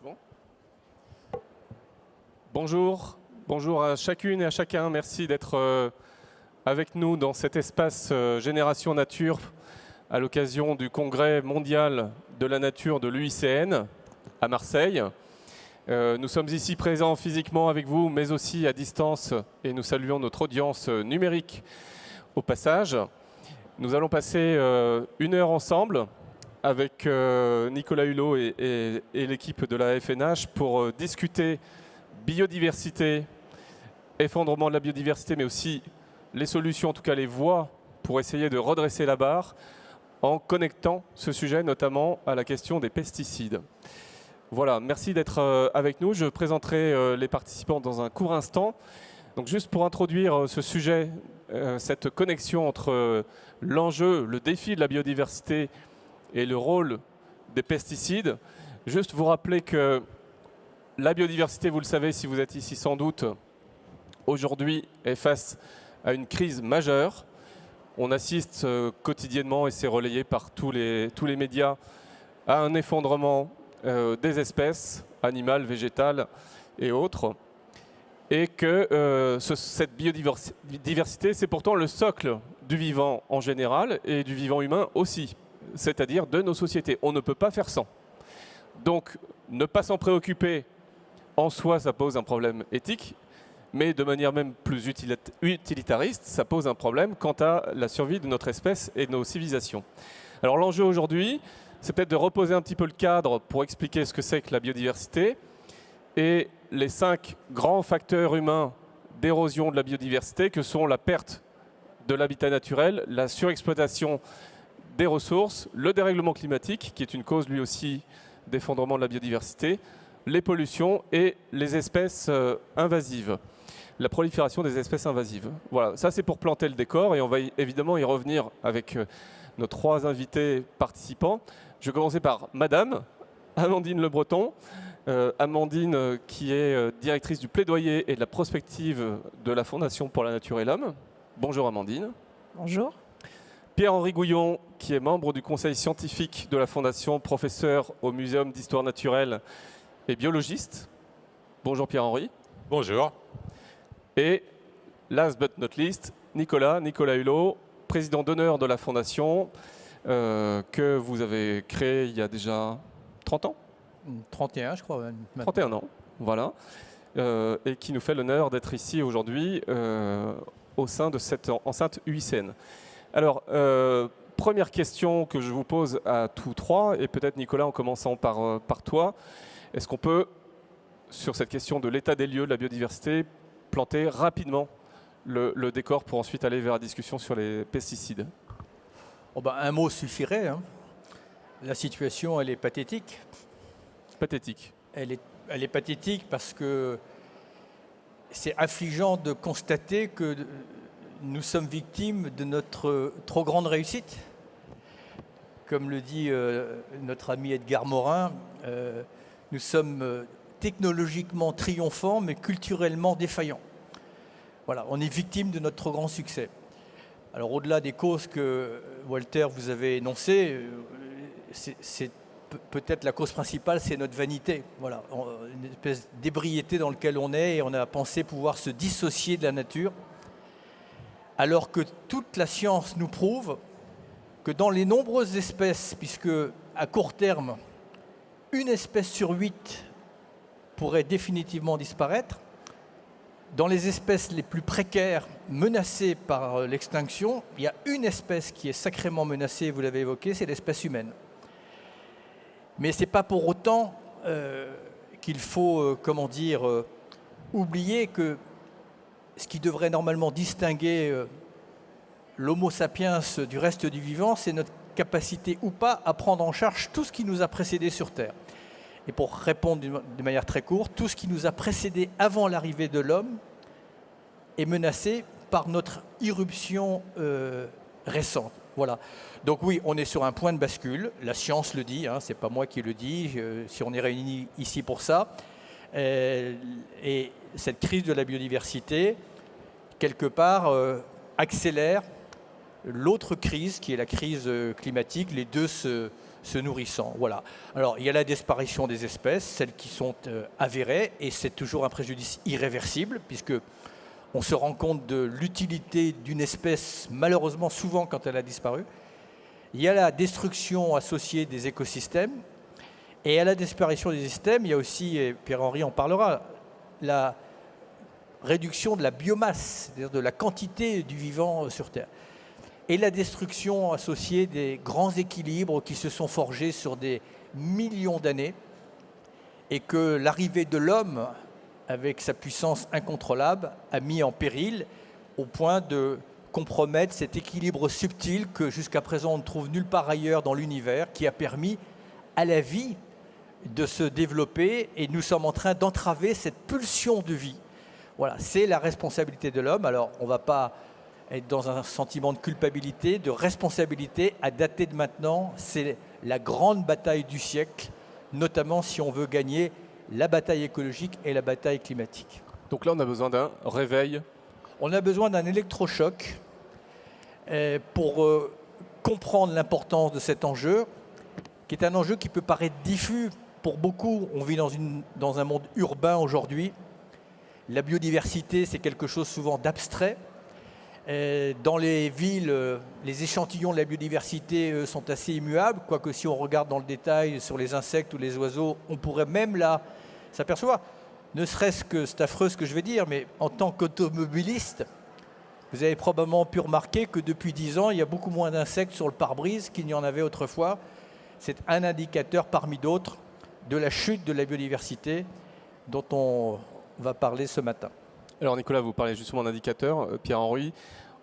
Bon. Bonjour à chacune et à chacun. Merci d'être avec nous dans cet espace Génération Nature à l'occasion du Congrès mondial de la nature de l'UICN à Marseille. Nous sommes ici présents physiquement avec vous, mais aussi à distance, et nous saluons notre audience numérique au passage. Nous allons passer une heure ensemble avec Nicolas Hulot et l'équipe de la FNH pour discuter biodiversité, effondrement de la biodiversité, mais aussi les solutions, en tout cas les voies pour essayer de redresser la barre en connectant ce sujet notamment à la question des pesticides. Voilà, merci d'être avec nous. Je présenterai les participants dans un court instant. Donc juste pour introduire ce sujet, cette connexion entre l'enjeu, le défi de la biodiversité et le rôle des pesticides, juste vous rappeler que la biodiversité, vous le savez si vous êtes ici sans doute, aujourd'hui est face à une crise majeure. On assiste quotidiennement, et c'est relayé par tous les médias, à un effondrement des espèces animales, végétales et autres. Et que cette biodiversité, c'est pourtant le socle du vivant en général et du vivant humain aussi, c'est-à-dire de nos sociétés. On ne peut pas faire sans. Donc, ne pas s'en préoccuper, en soi, ça pose un problème éthique, mais de manière même plus utilitariste, ça pose un problème quant à la survie de notre espèce et de nos civilisations. Alors l'enjeu aujourd'hui, c'est peut-être de reposer un petit peu le cadre pour expliquer ce que c'est que la biodiversité et les 5 grands facteurs humains d'érosion de la biodiversité que sont la perte de l'habitat naturel, la surexploitation des ressources, le dérèglement climatique, qui est une cause lui aussi d'effondrement de la biodiversité, les pollutions et les espèces invasives, la prolifération des espèces invasives. Voilà, ça c'est pour planter le décor et on va évidemment y revenir avec nos 3 invités participants. Je vais commencer par Madame Amandine Le Breton. Amandine qui est directrice du plaidoyer et de la prospective de la Fondation pour la Nature et l'Homme. Bonjour Amandine. Bonjour. Pierre-Henri Gouillon, qui est membre du conseil scientifique de la Fondation, professeur au Muséum d'histoire naturelle et biologiste. Bonjour Pierre-Henri. Bonjour. Et last but not least, Nicolas Hulot, président d'honneur de la Fondation, que vous avez créé il y a déjà 30 ans 31, je crois. 31 ans, voilà. Et qui nous fait l'honneur d'être ici aujourd'hui au sein de cette enceinte UICN. Alors, première question que je vous pose à tous 3, et peut-être Nicolas en commençant par toi. Est-ce qu'on peut, sur cette question de l'état des lieux de la biodiversité, planter rapidement le décor pour ensuite aller vers la discussion sur les pesticides? Oh ben, un mot suffirait. Hein. La situation, elle est pathétique. Pathétique. Elle est pathétique parce que c'est affligeant de constater que nous sommes victimes de notre trop grande réussite. Comme le dit notre ami Edgar Morin, nous sommes technologiquement triomphants, mais culturellement défaillants. Voilà, on est victime de notre trop grand succès. Alors, au-delà des causes que, Walter, vous avez énoncées, c'est peut-être la cause principale, c'est notre vanité. Voilà, une espèce d'ébriété dans laquelle on est et on a pensé pouvoir se dissocier de la nature, alors que toute la science nous prouve que dans les nombreuses espèces, puisque à court terme, une espèce sur 8 pourrait définitivement disparaître, dans les espèces les plus précaires, menacées par l'extinction, il y a une espèce qui est sacrément menacée, vous l'avez évoqué, c'est l'espèce humaine. Mais ce n'est pas pour autant qu'il faut, oublier que ce qui devrait normalement distinguer l'homo sapiens du reste du vivant, c'est notre capacité ou pas à prendre en charge tout ce qui nous a précédés sur Terre. Et pour répondre de manière très courte, tout ce qui nous a précédés avant l'arrivée de l'homme est menacé par notre irruption récente. Voilà. Donc oui, on est sur un point de bascule, la science le dit, hein, ce n'est pas moi qui le dis, si on est réunis ici pour ça. Et cette crise de la biodiversité, quelque part, accélère l'autre crise, qui est la crise climatique. Les deux se se nourrissant. Voilà. Alors, il y a la disparition des espèces, celles qui sont avérées, et c'est toujours un préjudice irréversible, puisque on se rend compte de l'utilité d'une espèce, malheureusement, souvent quand elle a disparu. Il y a la destruction associée des écosystèmes, et à la disparition des systèmes, il y a aussi, et Pierre-Henri en parlera, la réduction de la biomasse, c'est-à-dire de la quantité du vivant sur Terre. Et la destruction associée des grands équilibres qui se sont forgés sur des millions d'années, et que l'arrivée de l'homme, avec sa puissance incontrôlable, a mis en péril au point de compromettre cet équilibre subtil que jusqu'à présent on ne trouve nulle part ailleurs dans l'univers, qui a permis à la vie de se développer, et nous sommes en train d'entraver cette pulsion de vie. Voilà, c'est la responsabilité de l'homme. Alors on ne va pas être dans un sentiment de culpabilité, de responsabilité. À dater de maintenant, c'est la grande bataille du siècle, notamment si on veut gagner la bataille écologique et la bataille climatique. Donc là, on a besoin d'un réveil. On a besoin d'un électrochoc pour comprendre l'importance de cet enjeu, qui est un enjeu qui peut paraître diffus pour beaucoup. On vit dans un monde urbain aujourd'hui. La biodiversité, c'est quelque chose souvent d'abstrait. Dans les villes, les échantillons de la biodiversité sont assez immuables, quoique si on regarde dans le détail sur les insectes ou les oiseaux, on pourrait même là s'apercevoir, ne serait-ce que, c'est affreux ce que je vais dire, mais en tant qu'automobiliste, vous avez probablement pu remarquer que depuis 10 ans, il y a beaucoup moins d'insectes sur le pare-brise qu'il n'y en avait autrefois. C'est un indicateur parmi d'autres de la chute de la biodiversité dont on va parler ce matin. Alors Nicolas, vous parlez justement d'indicateurs. Pierre-Henri,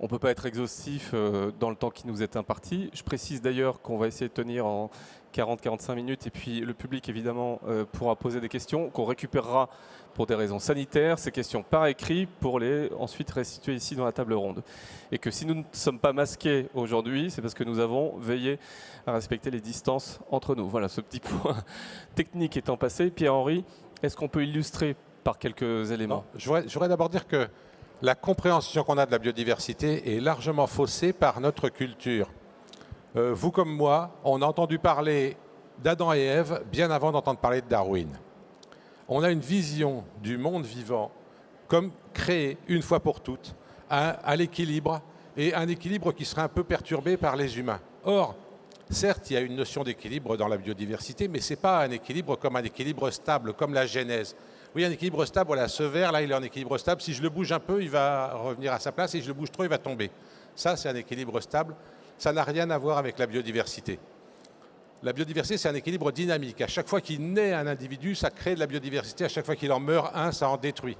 on ne peut pas être exhaustif dans le temps qui nous est imparti. Je précise d'ailleurs qu'on va essayer de tenir en 40-45 minutes, et puis le public évidemment pourra poser des questions qu'on récupérera pour des raisons sanitaires, ces questions par écrit pour les ensuite restituer ici dans la table ronde. Et que si nous ne sommes pas masqués aujourd'hui, c'est parce que nous avons veillé à respecter les distances entre nous. Voilà, ce petit point technique étant passé. Pierre-Henri, est-ce qu'on peut illustrer par quelques éléments? Je voudrais d'abord dire que la compréhension qu'on a de la biodiversité est largement faussée par notre culture. Vous comme moi, on a entendu parler d'Adam et Ève bien avant d'entendre parler de Darwin. On a une vision du monde vivant comme créé une fois pour toutes à l'équilibre, et un équilibre qui serait un peu perturbé par les humains. Or, certes, il y a une notion d'équilibre dans la biodiversité, mais ce n'est pas un équilibre comme un équilibre stable, comme la genèse. Oui, un équilibre stable, voilà, ce verre, là, il est en équilibre stable. Si je le bouge un peu, il va revenir à sa place. Si je le bouge trop, il va tomber. Ça, c'est un équilibre stable. Ça n'a rien à voir avec la biodiversité. La biodiversité, c'est un équilibre dynamique. À chaque fois qu'il naît un individu, ça crée de la biodiversité. À chaque fois qu'il en meurt un, ça en détruit.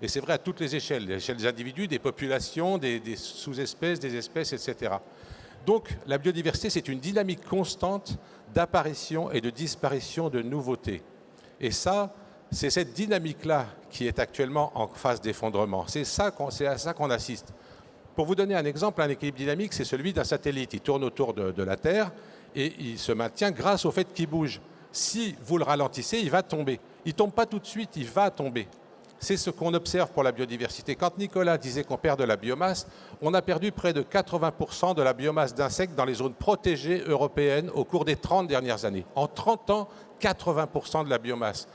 Et c'est vrai à toutes les échelles des individus, des populations, des sous-espèces, des espèces, etc. Donc, la biodiversité, c'est une dynamique constante d'apparition et de disparition de nouveautés. Et ça, c'est cette dynamique-là qui est actuellement en phase d'effondrement. C'est à ça qu'on assiste. Pour vous donner un exemple, un équilibre dynamique, c'est celui d'un satellite. Il tourne autour de la Terre et il se maintient grâce au fait qu'il bouge. Si vous le ralentissez, il va tomber. Il ne tombe pas tout de suite, il va tomber. C'est ce qu'on observe pour la biodiversité. Quand Nicolas disait qu'on perd de la biomasse, on a perdu près de 80% de la biomasse d'insectes dans les zones protégées européennes au cours des 30 dernières années. En 30 ans, 80% de la biomasse.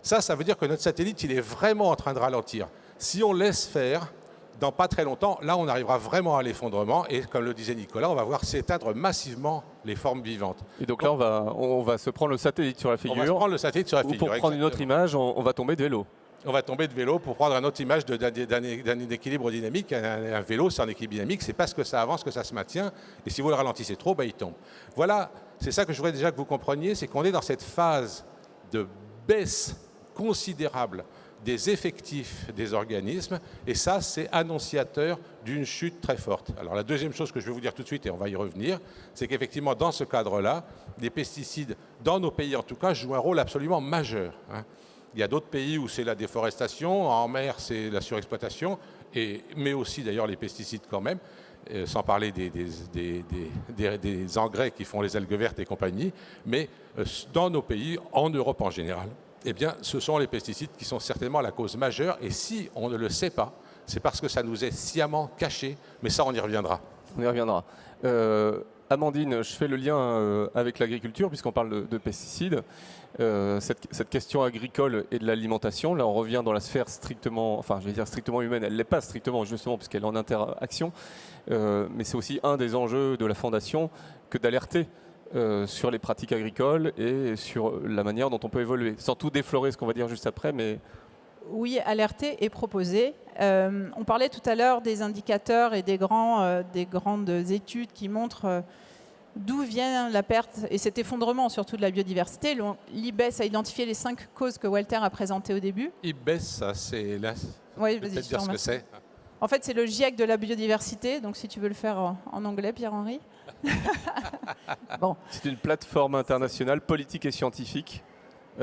Ça veut dire que notre satellite, il est vraiment en train de ralentir. Si on laisse faire, dans pas très longtemps, là, on arrivera vraiment à l'effondrement. Et comme le disait Nicolas, on va voir s'éteindre massivement les formes vivantes. Et donc là, on va se prendre le satellite sur la figure. On va se prendre le satellite sur la figure. Ou pour prendre une autre image, on va tomber de vélo. On va tomber de vélo pour prendre une autre image d'un équilibre dynamique. Un vélo, c'est un équilibre dynamique. C'est parce que ça avance que ça se maintient. Et si vous le ralentissez trop, il tombe. Voilà, c'est ça que je voudrais déjà que vous compreniez. C'est qu'on est dans cette phase de baisse considérable des effectifs des organismes, et ça, c'est annonciateur d'une chute très forte. Alors la deuxième chose que je vais vous dire tout de suite, et on va y revenir, c'est qu'effectivement, dans ce cadre-là, les pesticides, dans nos pays en tout cas, jouent un rôle absolument majeur. Il y a d'autres pays où c'est la déforestation, en mer, c'est la surexploitation, mais aussi d'ailleurs les pesticides quand même, sans parler des engrais qui font les algues vertes et compagnie, mais dans nos pays, en Europe en général, eh bien, ce sont les pesticides qui sont certainement la cause majeure. Et si on ne le sait pas, c'est parce que ça nous est sciemment caché. Mais ça, on y reviendra. On y reviendra. Amandine, je fais le lien avec l'agriculture puisqu'on parle de pesticides. Cette question agricole et de l'alimentation, là on revient dans la sphère strictement, enfin je vais dire strictement humaine, elle ne l'est pas strictement justement puisqu'elle est en interaction, mais c'est aussi un des enjeux de la Fondation que d'alerter sur les pratiques agricoles et sur la manière dont on peut évoluer, sans tout déflorer ce qu'on va dire juste après, mais... Oui, alerter et proposer. On parlait tout à l'heure des indicateurs et des grandes études qui montrent d'où vient la perte et cet effondrement surtout de la biodiversité. L'IBES a identifié les 5 causes que Walter a présentées au début. IBES, ça c'est là. Oui, Peut-être dire ce que c'est. En fait, c'est le GIEC de la biodiversité. Donc, si tu veux le faire en anglais, Pierre-Henri. Bon. C'est une plateforme internationale politique et scientifique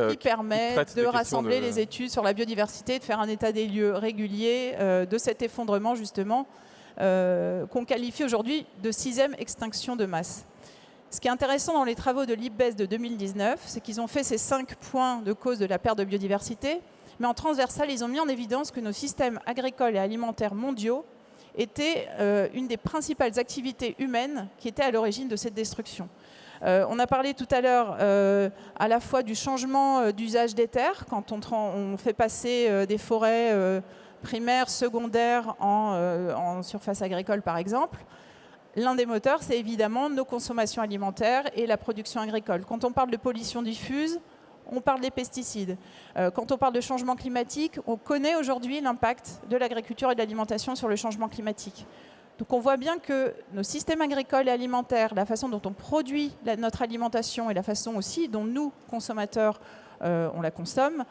qui permet de rassembler les études sur la biodiversité, de faire un état des lieux régulier de cet effondrement, justement, qu'on qualifie aujourd'hui de 6e extinction de masse. Ce qui est intéressant dans les travaux de l'IBES de 2019, c'est qu'ils ont fait ces 5 points de cause de la perte de biodiversité, mais en transversal, ils ont mis en évidence que nos systèmes agricoles et alimentaires mondiaux étaient une des principales activités humaines qui étaient à l'origine de cette destruction. On a parlé tout à l'heure à la fois du changement d'usage des terres, quand on fait passer des forêts primaires, secondaires en surface agricole par exemple. L'un des moteurs, c'est évidemment nos consommations alimentaires et la production agricole. Quand on parle de pollution diffuse, on parle des pesticides. Quand on parle de changement climatique, on connaît aujourd'hui l'impact de l'agriculture et de l'alimentation sur le changement climatique. Donc on voit bien que nos systèmes agricoles et alimentaires, la façon dont on produit notre alimentation et la façon aussi dont nous, consommateurs, on la consomme,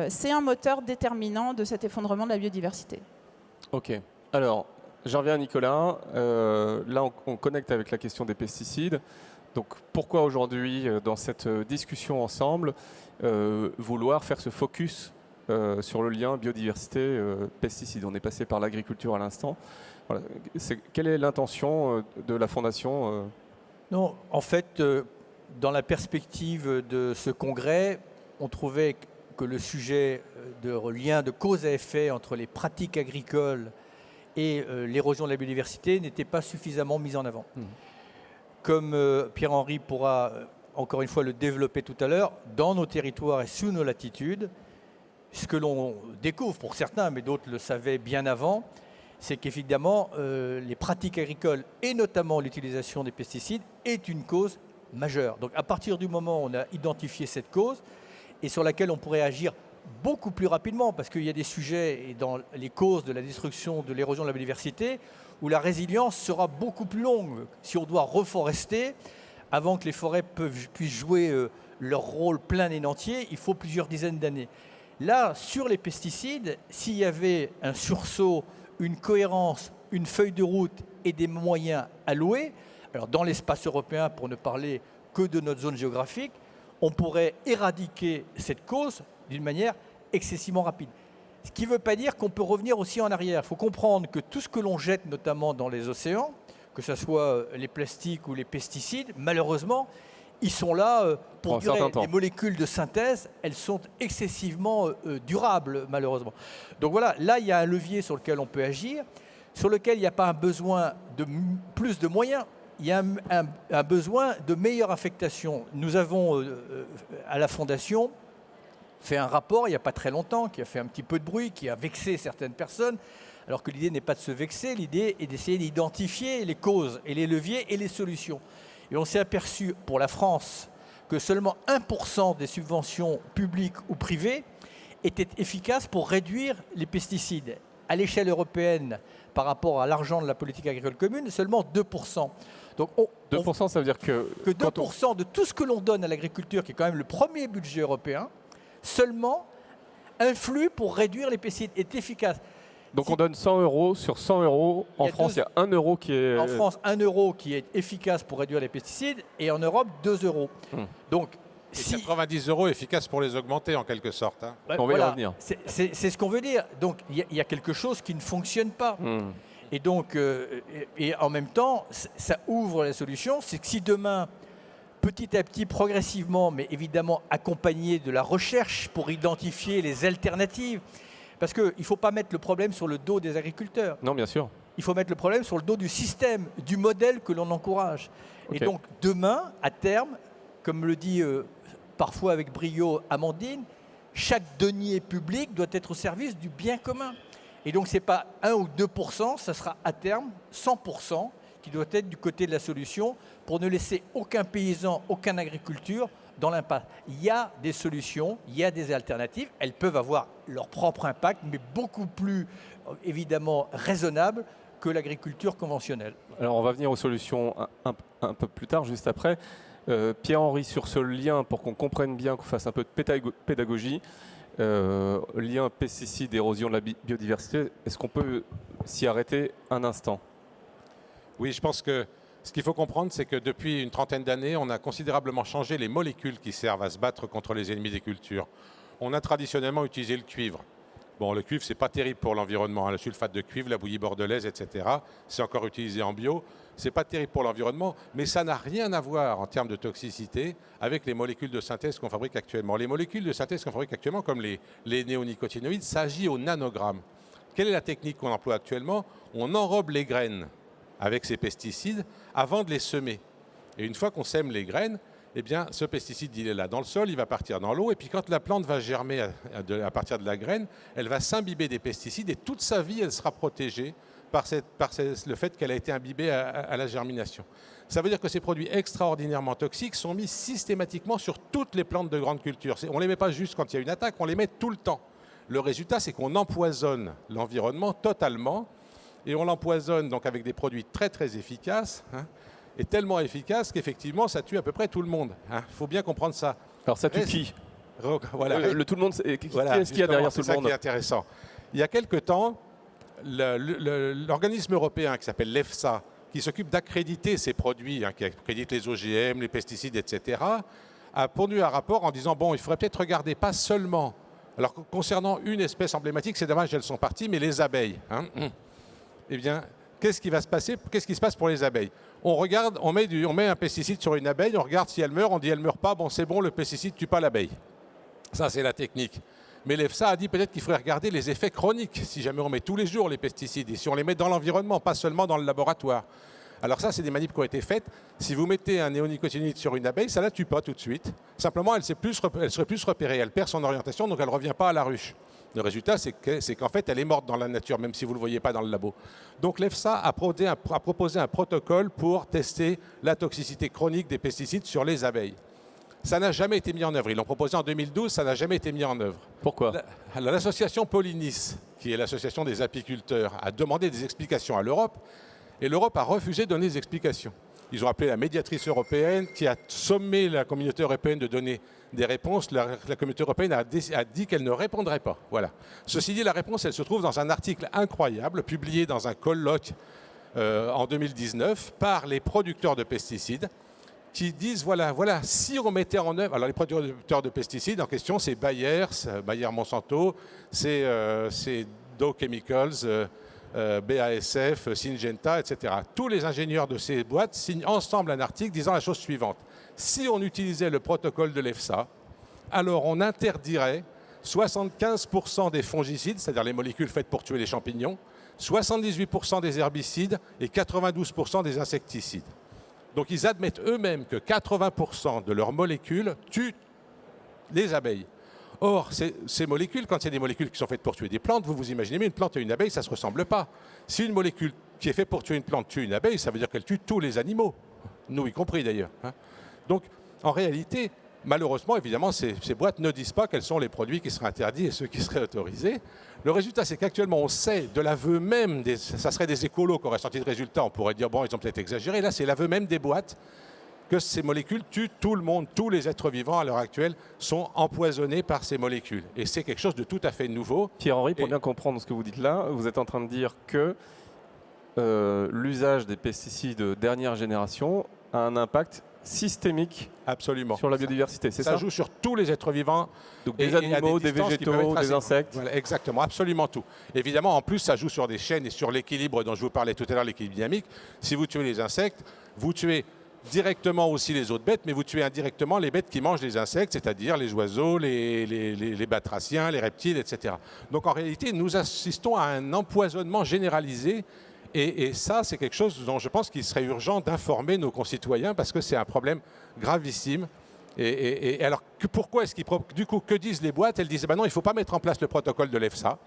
c'est un moteur déterminant de cet effondrement de la biodiversité. Ok. Alors, j'en reviens à Nicolas. Là, on connecte avec la question des pesticides. Donc, pourquoi aujourd'hui, dans cette discussion ensemble, vouloir faire ce focus sur le lien biodiversité-pesticides? On est passé par l'agriculture à l'instant. Voilà. Quelle est l'intention de la Fondation Non, en fait, dans la perspective de ce congrès, on trouvait que le sujet de lien de cause à effet entre les pratiques agricoles et l'érosion de la biodiversité n'était pas suffisamment mis en avant. Comme Pierre-Henri pourra encore une fois le développer tout à l'heure, dans nos territoires et sous nos latitudes, ce que l'on découvre pour certains, mais d'autres le savaient bien avant, c'est qu'évidemment les pratiques agricoles et notamment l'utilisation des pesticides est une cause majeure. Donc à partir du moment où on a identifié cette cause et sur laquelle on pourrait agir beaucoup plus rapidement, parce qu'il y a des sujets et dans les causes de la destruction de l'érosion de la biodiversité où la résilience sera beaucoup plus longue. Si on doit reforester, avant que les forêts puissent jouer leur rôle plein et entier, il faut plusieurs dizaines d'années. Là, sur les pesticides, s'il y avait un sursaut, une cohérence, une feuille de route et des moyens alloués, alors dans l'espace européen, pour ne parler que de notre zone géographique, on pourrait éradiquer cette cause d'une manière excessivement rapide. Ce qui ne veut pas dire qu'on peut revenir aussi en arrière. Il faut comprendre que tout ce que l'on jette, notamment dans les océans, que ce soit les plastiques ou les pesticides, malheureusement, ils sont là pour durer. Les molécules de synthèse, elles sont excessivement durables, malheureusement. Donc voilà, là, il y a un levier sur lequel on peut agir, sur lequel il n'y a pas un besoin de plus de moyens, il y a un besoin de meilleure affectation. Nous avons, à la Fondation, fait un rapport il n'y a pas très longtemps, qui a fait un petit peu de bruit, qui a vexé certaines personnes, alors que l'idée n'est pas de se vexer, l'idée est d'essayer d'identifier les causes et les leviers et les solutions. Et on s'est aperçu pour la France que seulement 1% des subventions publiques ou privées étaient efficaces pour réduire les pesticides. À l'échelle européenne, par rapport à l'argent de la politique agricole commune, seulement 2%. Donc 2%, ça veut dire que 2% de tout ce que l'on donne à l'agriculture, qui est quand même le premier budget européen, seulement influe pour réduire les pesticides, est efficace. Donc on donne 100 euros sur 100 euros. En France, il y a 1 euro qui est... En France, 1 euro qui est efficace pour réduire les pesticides et en Europe, 2 euros. Donc, et 90 euros efficaces pour les augmenter en quelque sorte. Hein. On va y revenir. C'est ce qu'on veut dire. Donc il y a quelque chose qui ne fonctionne pas. Et donc, et en même temps, ça ouvre la solution. C'est que si demain, petit à petit, progressivement, mais évidemment accompagné de la recherche pour identifier les alternatives, parce qu'il ne faut pas mettre le problème sur le dos des agriculteurs. Non, bien sûr. il faut mettre le problème sur le dos du système, du modèle que l'on encourage. Okay. Et donc, demain, à terme, comme le dit parfois avec brio Amandine, chaque denier public doit être au service du bien commun. Et donc, ce n'est pas 1 ou 2%, ça sera à terme 100% qui doit être du côté de la solution pour ne laisser aucun paysan, aucune agriculture dans l'impasse. Il y a des solutions, il y a des alternatives, elles peuvent avoir leur propre impact, mais beaucoup plus, évidemment, raisonnables que l'agriculture conventionnelle. Alors, on va venir aux solutions un peu plus tard, juste après. Pierre-Henri, sur ce lien, pour qu'on comprenne bien, qu'on fasse un peu de pédagogie, lien pesticides, érosion de la biodiversité, est-ce qu'on peut s'y arrêter un instant? Oui, je pense que ce qu'il faut comprendre, c'est que depuis une trentaine d'années, on a considérablement changé les molécules qui servent à se battre contre les ennemis des cultures. On a traditionnellement utilisé le cuivre. Bon, le cuivre, ce n'est pas terrible pour l'environnement. Hein. Le sulfate de cuivre, la bouillie bordelaise, etc., c'est encore utilisé en bio. Ce n'est pas terrible pour l'environnement, mais ça n'a rien à voir en termes de toxicité avec les molécules de synthèse qu'on fabrique actuellement. Les molécules de synthèse qu'on fabrique actuellement, comme les néonicotinoïdes, ça agit au nanogramme. Quelle est la technique qu'on emploie actuellement? On enrobe les graines avec ces pesticides avant de les semer. Et une fois qu'on sème les graines, eh bien, ce pesticide, il est là dans le sol, il va partir dans l'eau, et puis quand la plante va germer à partir de la graine, elle va s'imbiber des pesticides, et toute sa vie, elle sera protégée par le fait qu'elle a été imbibée à la germination. Ça veut dire que ces produits extraordinairement toxiques sont mis systématiquement sur toutes les plantes de grande culture. On ne les met pas juste quand il y a une attaque, on les met tout le temps. Le résultat, c'est qu'on empoisonne l'environnement totalement, et on l'empoisonne donc avec des produits très très efficaces, hein, et tellement efficaces qu'effectivement ça tue à peu près tout le monde. Il faut bien comprendre ça. Alors ça tue qui? Voilà. Le tout le monde, qui voilà, est-ce qu'il y a derrière tout le monde? C'est ça qui est intéressant. Il y a quelque temps, l'organisme européen qui s'appelle l'EFSA, qui s'occupe d'accréditer ces produits, hein, qui accrédite les OGM, les pesticides, etc., a pondu un rapport en disant, bon, il faudrait peut-être regarder pas seulement, alors concernant une espèce emblématique, c'est dommage, elles sont parties, mais les abeilles. Hein, eh bien, qu'est-ce qui va se passer? Qu'est-ce qui se passe pour les abeilles? On regarde, on met un pesticide sur une abeille, on regarde si elle meurt, on dit elle ne meurt pas, bon c'est bon, le pesticide ne tue pas l'abeille. Ça c'est la technique. Mais l'EFSA a dit peut-être qu'il faudrait regarder les effets chroniques, si jamais on met tous les jours les pesticides, et si on les met dans l'environnement, pas seulement dans le laboratoire. Alors ça, c'est des manips qui ont été faites. Si vous mettez un néonicotinoïde sur une abeille, ça ne la tue pas tout de suite. Simplement, elle serait plus repérée, elle perd son orientation, donc elle ne revient pas à la ruche. Le résultat, c'est qu'en fait, elle est morte dans la nature, même si vous ne le voyez pas dans le labo. Donc l'EFSA a proposé un protocole pour tester la toxicité chronique des pesticides sur les abeilles. Ça n'a jamais été mis en œuvre. Ils l'ont proposé en 2012, ça n'a jamais été mis en œuvre. Pourquoi? L'association Pollinis, qui est l'association des apiculteurs, a demandé des explications à l'Europe, et l'Europe a refusé de donner des explications. Ils ont appelé la médiatrice européenne qui a sommé la communauté européenne de donner des réponses. La communauté européenne a dit qu'elle ne répondrait pas. Voilà. Ceci dit, la réponse, elle se trouve dans un article incroyable publié dans un colloque en 2019 par les producteurs de pesticides qui disent, voilà, si on mettait en œuvre... Alors les producteurs de pesticides en question, c'est Bayer Monsanto, c'est Dow Chemicals, BASF, Syngenta, etc. Tous les ingénieurs de ces boîtes signent ensemble un article disant la chose suivante. Si on utilisait le protocole de l'EFSA, alors on interdirait 75% des fongicides, c'est-à-dire les molécules faites pour tuer les champignons, 78% des herbicides et 92% des insecticides. Donc ils admettent eux-mêmes que 80% de leurs molécules tuent les abeilles. Or, ces molécules, quand il y a des molécules qui sont faites pour tuer des plantes, vous imaginez, mais une plante et une abeille, ça ne se ressemble pas. Si une molécule qui est faite pour tuer une plante tue une abeille, ça veut dire qu'elle tue tous les animaux, nous y compris d'ailleurs. Hein. Donc, en réalité, malheureusement, évidemment, ces boîtes ne disent pas quels sont les produits qui seraient interdits et ceux qui seraient autorisés. Le résultat, c'est qu'actuellement, on sait de l'aveu même, ça serait des écolos qui auraient sorti de résultats, on pourrait dire, bon, ils ont peut-être exagéré. Là, c'est l'aveu même des boîtes que ces molécules tuent tout le monde, tous les êtres vivants à l'heure actuelle sont empoisonnés par ces molécules. Et c'est quelque chose de tout à fait nouveau. Pierre-Henri, pour bien comprendre ce que vous dites là, vous êtes en train de dire que l'usage des pesticides de dernière génération a un impact systémique absolument sur la biodiversité, c'est ça? Ça joue sur tous les êtres vivants. Donc des animaux, des végétaux, des insectes. Voilà, exactement, absolument tout. Évidemment, en plus, ça joue sur des chaînes et sur l'équilibre dont je vous parlais tout à l'heure, l'équilibre dynamique. Si vous tuez les insectes, vous tuez directement aussi les autres bêtes, mais vous tuez indirectement les bêtes qui mangent les insectes, c'est-à-dire les oiseaux, les batraciens, les reptiles, etc. Donc en réalité, nous assistons à un empoisonnement généralisé Et ça, c'est quelque chose dont je pense qu'il serait urgent d'informer nos concitoyens parce que c'est un problème gravissime. Et alors, pourquoi est-ce qu'ils... Du coup, que disent les boîtes? Elles disent, ben non, il ne faut pas mettre en place le protocole de l'EFSA.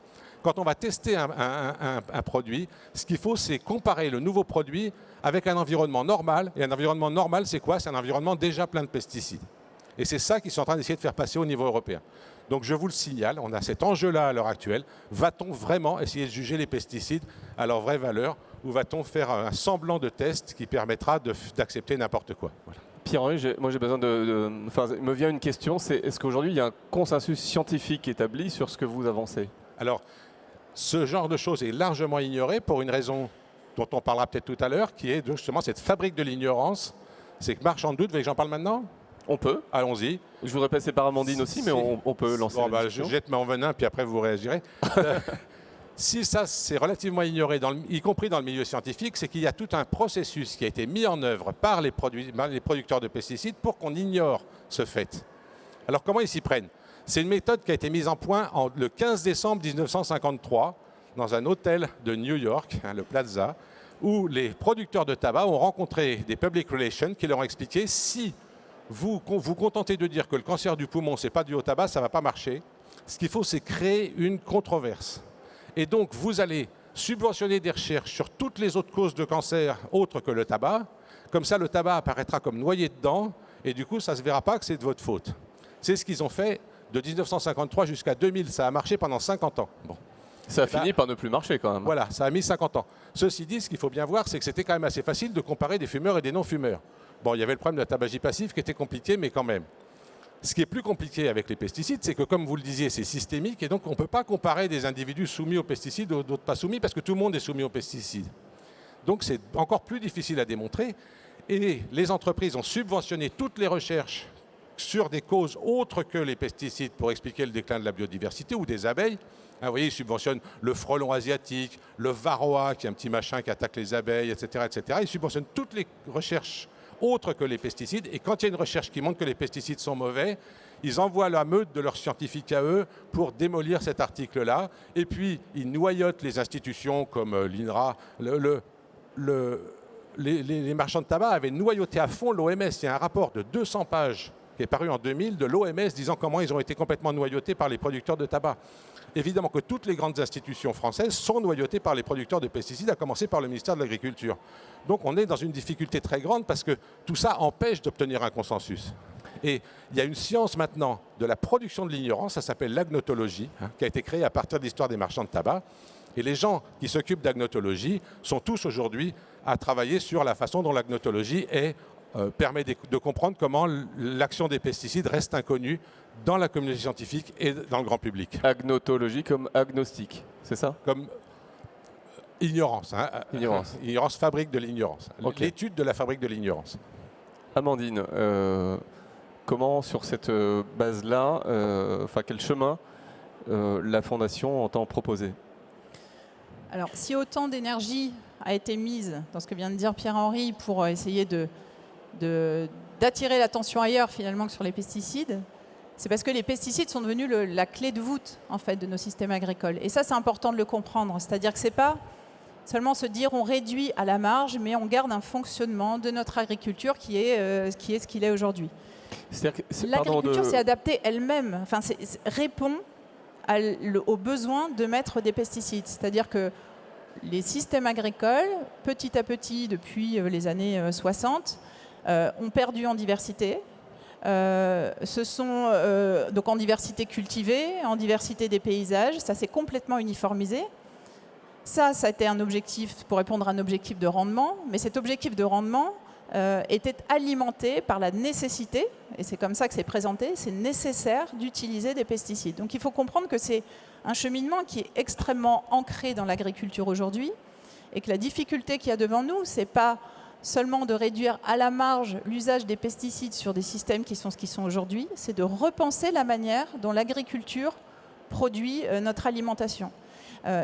Quand on va tester un produit, ce qu'il faut, c'est comparer le nouveau produit avec un environnement normal. Et un environnement normal, c'est quoi? C'est un environnement déjà plein de pesticides. Et c'est ça qu'ils sont en train d'essayer de faire passer au niveau européen. Donc je vous le signale, on a cet enjeu-là à l'heure actuelle. Va-t-on vraiment essayer de juger les pesticides à leur vraie valeur ou va-t-on faire un semblant de test qui permettra d'accepter n'importe quoi? Voilà. Pierre-Henri, moi j'ai besoin Enfin, il me vient une question, c'est est-ce qu'aujourd'hui il y a un consensus scientifique établi sur ce que vous avancez? Alors, ce genre de choses est largement ignoré pour une raison dont on parlera peut-être tout à l'heure, qui est justement cette fabrique de l'ignorance. C'est que marchand de doute, vous voulez que j'en parle maintenant? On peut. Allons-y. Je voudrais passer par Amandine aussi, mais on peut lancer la discussion. Je jette mon venin, puis après vous réagirez. Si ça, c'est relativement ignoré, y compris dans le milieu scientifique, c'est qu'il y a tout un processus qui a été mis en œuvre par les producteurs de pesticides pour qu'on ignore ce fait. Alors comment ils s'y prennent? C'est une méthode qui a été mise en point le 15 décembre 1953 dans un hôtel de New York, le Plaza, où les producteurs de tabac ont rencontré des public relations qui leur ont expliqué si vous vous contentez de dire que le cancer du poumon, ce n'est pas dû au tabac, ça ne va pas marcher. Ce qu'il faut, c'est créer une controverse. Et donc, vous allez subventionner des recherches sur toutes les autres causes de cancer autres que le tabac. Comme ça, le tabac apparaîtra comme noyé dedans. Et du coup, ça ne se verra pas que c'est de votre faute. C'est ce qu'ils ont fait de 1953 jusqu'à 2000. Ça a marché pendant 50 ans. Bon. Ça a fini par ne plus marcher quand même. Voilà, ça a mis 50 ans. Ceci dit, ce qu'il faut bien voir, c'est que c'était quand même assez facile de comparer des fumeurs et des non-fumeurs. Bon, il y avait le problème de la tabagie passive qui était compliqué, mais quand même. Ce qui est plus compliqué avec les pesticides, c'est que, comme vous le disiez, c'est systémique et donc on ne peut pas comparer des individus soumis aux pesticides ou d'autres pas soumis parce que tout le monde est soumis aux pesticides. Donc c'est encore plus difficile à démontrer et les entreprises ont subventionné toutes les recherches sur des causes autres que les pesticides pour expliquer le déclin de la biodiversité ou des abeilles. Vous voyez, ils subventionnent le frelon asiatique, le varroa, qui est un petit machin qui attaque les abeilles, etc., etc. Ils subventionnent toutes les recherches autres que les pesticides. Et quand il y a une recherche qui montre que les pesticides sont mauvais, ils envoient la meute de leurs scientifiques à eux pour démolir cet article-là. Et puis, ils noyotent les institutions comme l'INRA. Les marchands de tabac avaient noyauté à fond l'OMS. Il y a un rapport de 200 pages qui est paru en 2000 de l'OMS disant comment ils ont été complètement noyautés par les producteurs de tabac. Évidemment que toutes les grandes institutions françaises sont noyautées par les producteurs de pesticides, à commencer par le ministère de l'Agriculture. Donc on est dans une difficulté très grande parce que tout ça empêche d'obtenir un consensus. Et il y a une science maintenant de la production de l'ignorance, ça s'appelle l'agnotologie, qui a été créée à partir de l'histoire des marchands de tabac. Et les gens qui s'occupent d'agnotologie sont tous aujourd'hui à travailler sur la façon dont l'agnotologie permet de comprendre comment l'action des pesticides reste inconnue dans la communauté scientifique et dans le grand public. Agnotologie comme agnostique, c'est ça? Comme ignorance. Ignorance. Ignorance, fabrique de l'ignorance. Okay. L'étude de la fabrique de l'ignorance. Amandine, comment sur cette base-là, quel chemin la Fondation entend proposer? Alors, si autant d'énergie a été mise dans ce que vient de dire Pierre-Henri pour essayer d'attirer l'attention ailleurs finalement que sur les pesticides, c'est parce que les pesticides sont devenus la clé de voûte en fait de nos systèmes agricoles. Et ça, c'est important de le comprendre. C'est-à-dire que c'est pas seulement se dire on réduit à la marge, mais on garde un fonctionnement de notre agriculture qui est ce qu'il est aujourd'hui. L'agriculture s'est adaptée elle-même, répond aux besoins de mettre des pesticides. C'est-à-dire que les systèmes agricoles, petit à petit, depuis les années 60, ont perdu en diversité. Donc en diversité cultivée, en diversité des paysages, ça s'est complètement uniformisé. Ça a été un objectif pour répondre à un objectif de rendement, mais cet objectif de rendement était alimenté par la nécessité, et c'est comme ça que c'est présenté, c'est nécessaire d'utiliser des pesticides. Donc il faut comprendre que c'est un cheminement qui est extrêmement ancré dans l'agriculture aujourd'hui, et que la difficulté qu'il y a devant nous, c'est pas seulement de réduire à la marge l'usage des pesticides sur des systèmes qui sont ce qu'ils sont aujourd'hui, c'est de repenser la manière dont l'agriculture produit notre alimentation.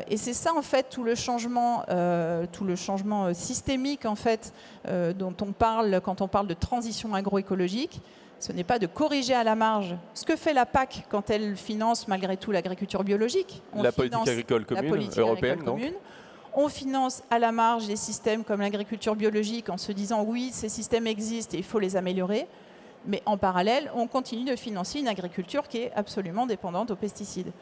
Et c'est ça en fait tout le changement systémique en fait dont on parle quand on parle de transition agroécologique. Ce n'est pas de corriger à la marge ce que fait la PAC quand elle finance malgré tout l'agriculture biologique. La politique agricole commune européenne, donc. On finance à la marge des systèmes comme l'agriculture biologique en se disant oui, ces systèmes existent et il faut les améliorer. Mais en parallèle, on continue de financer une agriculture qui est absolument dépendante aux pesticides.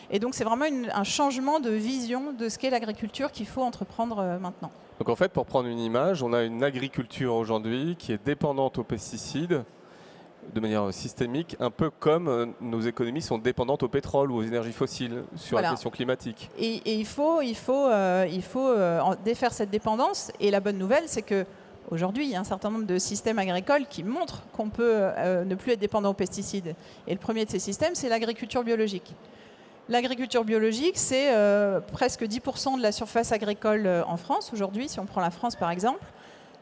Et donc c'est vraiment un changement de vision de ce qu'est l'agriculture qu'il faut entreprendre maintenant. Donc en fait, pour prendre une image, on a une agriculture aujourd'hui qui est dépendante aux pesticides de manière systémique, un peu comme nos économies sont dépendantes au pétrole ou aux énergies fossiles sur la question climatique. Et il faut défaire cette dépendance. Et la bonne nouvelle, c'est qu'aujourd'hui, il y a un certain nombre de systèmes agricoles qui montrent qu'on peut ne plus être dépendant aux pesticides. Et le premier de ces systèmes, c'est l'agriculture biologique. L'agriculture biologique, c'est presque 10% de la surface agricole en France aujourd'hui, si on prend la France par exemple.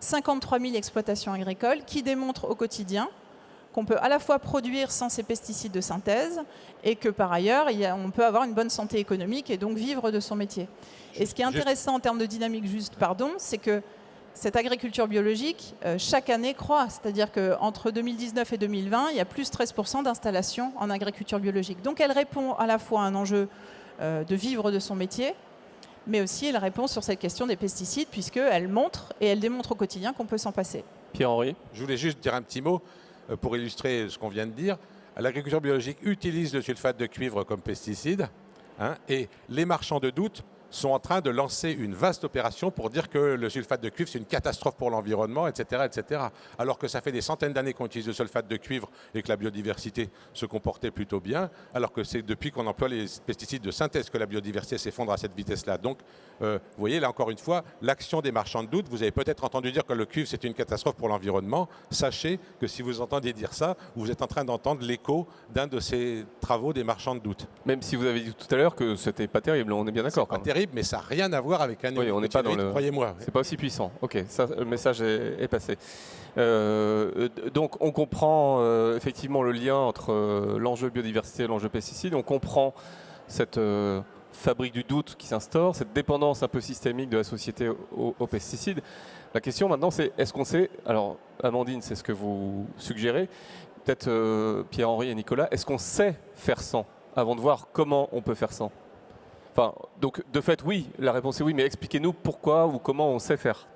53 000 exploitations agricoles qui démontrent au quotidien qu'on peut à la fois produire sans ces pesticides de synthèse et que par ailleurs, on peut avoir une bonne santé économique et donc vivre de son métier. Et ce qui est intéressant en termes de dynamique, c'est que cette agriculture biologique, chaque année, croît. C'est-à-dire qu'entre 2019 et 2020, il y a plus 13% d'installations en agriculture biologique. Donc elle répond à la fois à un enjeu de vivre de son métier, mais aussi elle répond sur cette question des pesticides, puisqu'elle montre et elle démontre au quotidien qu'on peut s'en passer. Pierre-Henri ? Je voulais juste dire un petit mot pour illustrer ce qu'on vient de dire. L'agriculture biologique utilise le sulfate de cuivre comme pesticide, et les marchands de doute sont en train de lancer une vaste opération pour dire que le sulfate de cuivre, c'est une catastrophe pour l'environnement, etc., etc. Alors que ça fait des centaines d'années qu'on utilise le sulfate de cuivre et que la biodiversité se comportait plutôt bien, alors que c'est depuis qu'on emploie les pesticides de synthèse que la biodiversité s'effondre à cette vitesse-là. Donc, vous voyez, là encore une fois, l'action des marchands de doute, vous avez peut-être entendu dire que le cuivre, c'est une catastrophe pour l'environnement. Sachez que si vous entendez dire ça, vous êtes en train d'entendre l'écho d'un de ces travaux des marchands de doute. Même si vous avez dit tout à l'heure que c'était pas terrible, on est bien d'accord. C'est pas terrible, mais ça n'a rien à voir avec un oui, on n'est pas dans le... croyez-moi. C'est pas aussi puissant. Ok, ça, le message est passé. Donc on comprend effectivement le lien entre l'enjeu biodiversité et l'enjeu pesticide. On comprend cette fabrique du doute qui s'instaure, cette dépendance un peu systémique de la société aux pesticides. La question maintenant, c'est est-ce qu'on sait, alors Amandine, c'est ce que vous suggérez, peut-être Pierre-Henri et Nicolas, est-ce qu'on sait faire sans avant de voir comment on peut faire sans? Enfin, donc de fait, oui, la réponse est oui, mais expliquez-nous pourquoi ou comment on sait faire.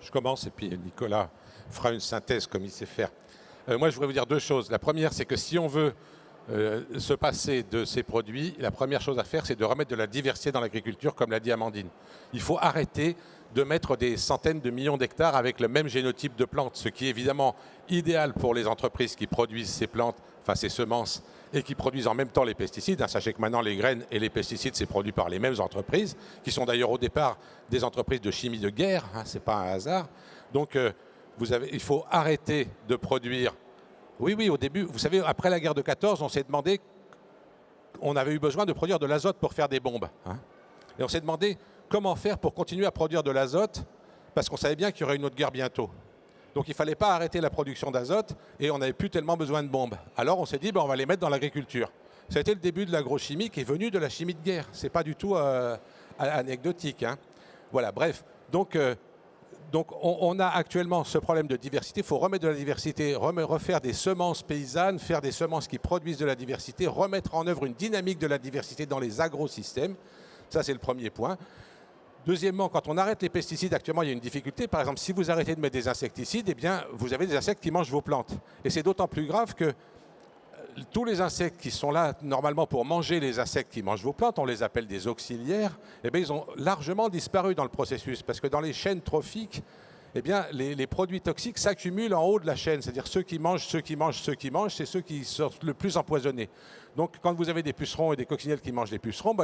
Je commence et puis Nicolas fera une synthèse comme il sait faire. Moi, je voudrais vous dire deux choses. La première, c'est que si on veut se passer de ces produits, la première chose à faire, c'est de remettre de la diversité dans l'agriculture, comme l'a dit Amandine. Il faut arrêter de mettre des centaines de millions d'hectares avec le même génotype de plantes, ce qui est évidemment idéal pour les entreprises qui produisent ces plantes, enfin ces semences, et qui produisent en même temps les pesticides. Sachez que maintenant, les graines et les pesticides, c'est produit par les mêmes entreprises, qui sont d'ailleurs au départ des entreprises de chimie de guerre, ce n'est pas un hasard. Donc, il faut arrêter de produire. Oui, au début, vous savez, après la guerre de 14, on s'est demandé, on avait eu besoin de produire de l'azote pour faire des bombes. Et on s'est demandé comment faire pour continuer à produire de l'azote, parce qu'on savait bien qu'il y aurait une autre guerre bientôt. Donc il ne fallait pas arrêter la production d'azote et on n'avait plus tellement besoin de bombes. Alors on s'est dit, on va les mettre dans l'agriculture. Ça a été le début de l'agrochimie qui est venue de la chimie de guerre. Ce n'est pas du tout anecdotique. Voilà, bref. Donc on a actuellement ce problème de diversité. Il faut remettre de la diversité, refaire des semences paysannes, faire des semences qui produisent de la diversité, remettre en œuvre une dynamique de la diversité dans les agrosystèmes. Ça, c'est le premier point. Deuxièmement, quand on arrête les pesticides, actuellement, il y a une difficulté. Par exemple, si vous arrêtez de mettre des insecticides, eh bien, vous avez des insectes qui mangent vos plantes. Et c'est d'autant plus grave que tous les insectes qui sont là, normalement, pour manger les insectes qui mangent vos plantes, on les appelle des auxiliaires, eh bien, ils ont largement disparu dans le processus. Parce que dans les chaînes trophiques, eh bien, les produits toxiques s'accumulent en haut de la chaîne. C'est-à-dire ceux qui mangent, c'est ceux qui sont le plus empoisonnés. Donc, quand vous avez des pucerons et des coccinelles qui mangent les pucerons,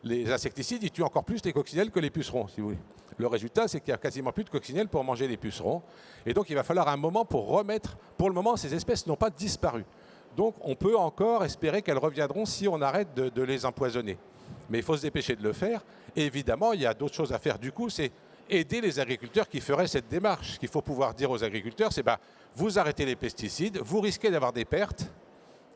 les insecticides, ils tuent encore plus les coccinelles que les pucerons, si vous voulez. Le résultat, c'est qu'il n'y a quasiment plus de coccinelles pour manger les pucerons. Et donc, il va falloir un moment pour remettre... Pour le moment, ces espèces n'ont pas disparu. Donc, on peut encore espérer qu'elles reviendront si on arrête de les empoisonner. Mais il faut se dépêcher de le faire. Et évidemment, il y a d'autres choses à faire. Du coup, c'est aider les agriculteurs qui feraient cette démarche. Ce qu'il faut pouvoir dire aux agriculteurs, c'est vous arrêtez les pesticides, vous risquez d'avoir des pertes.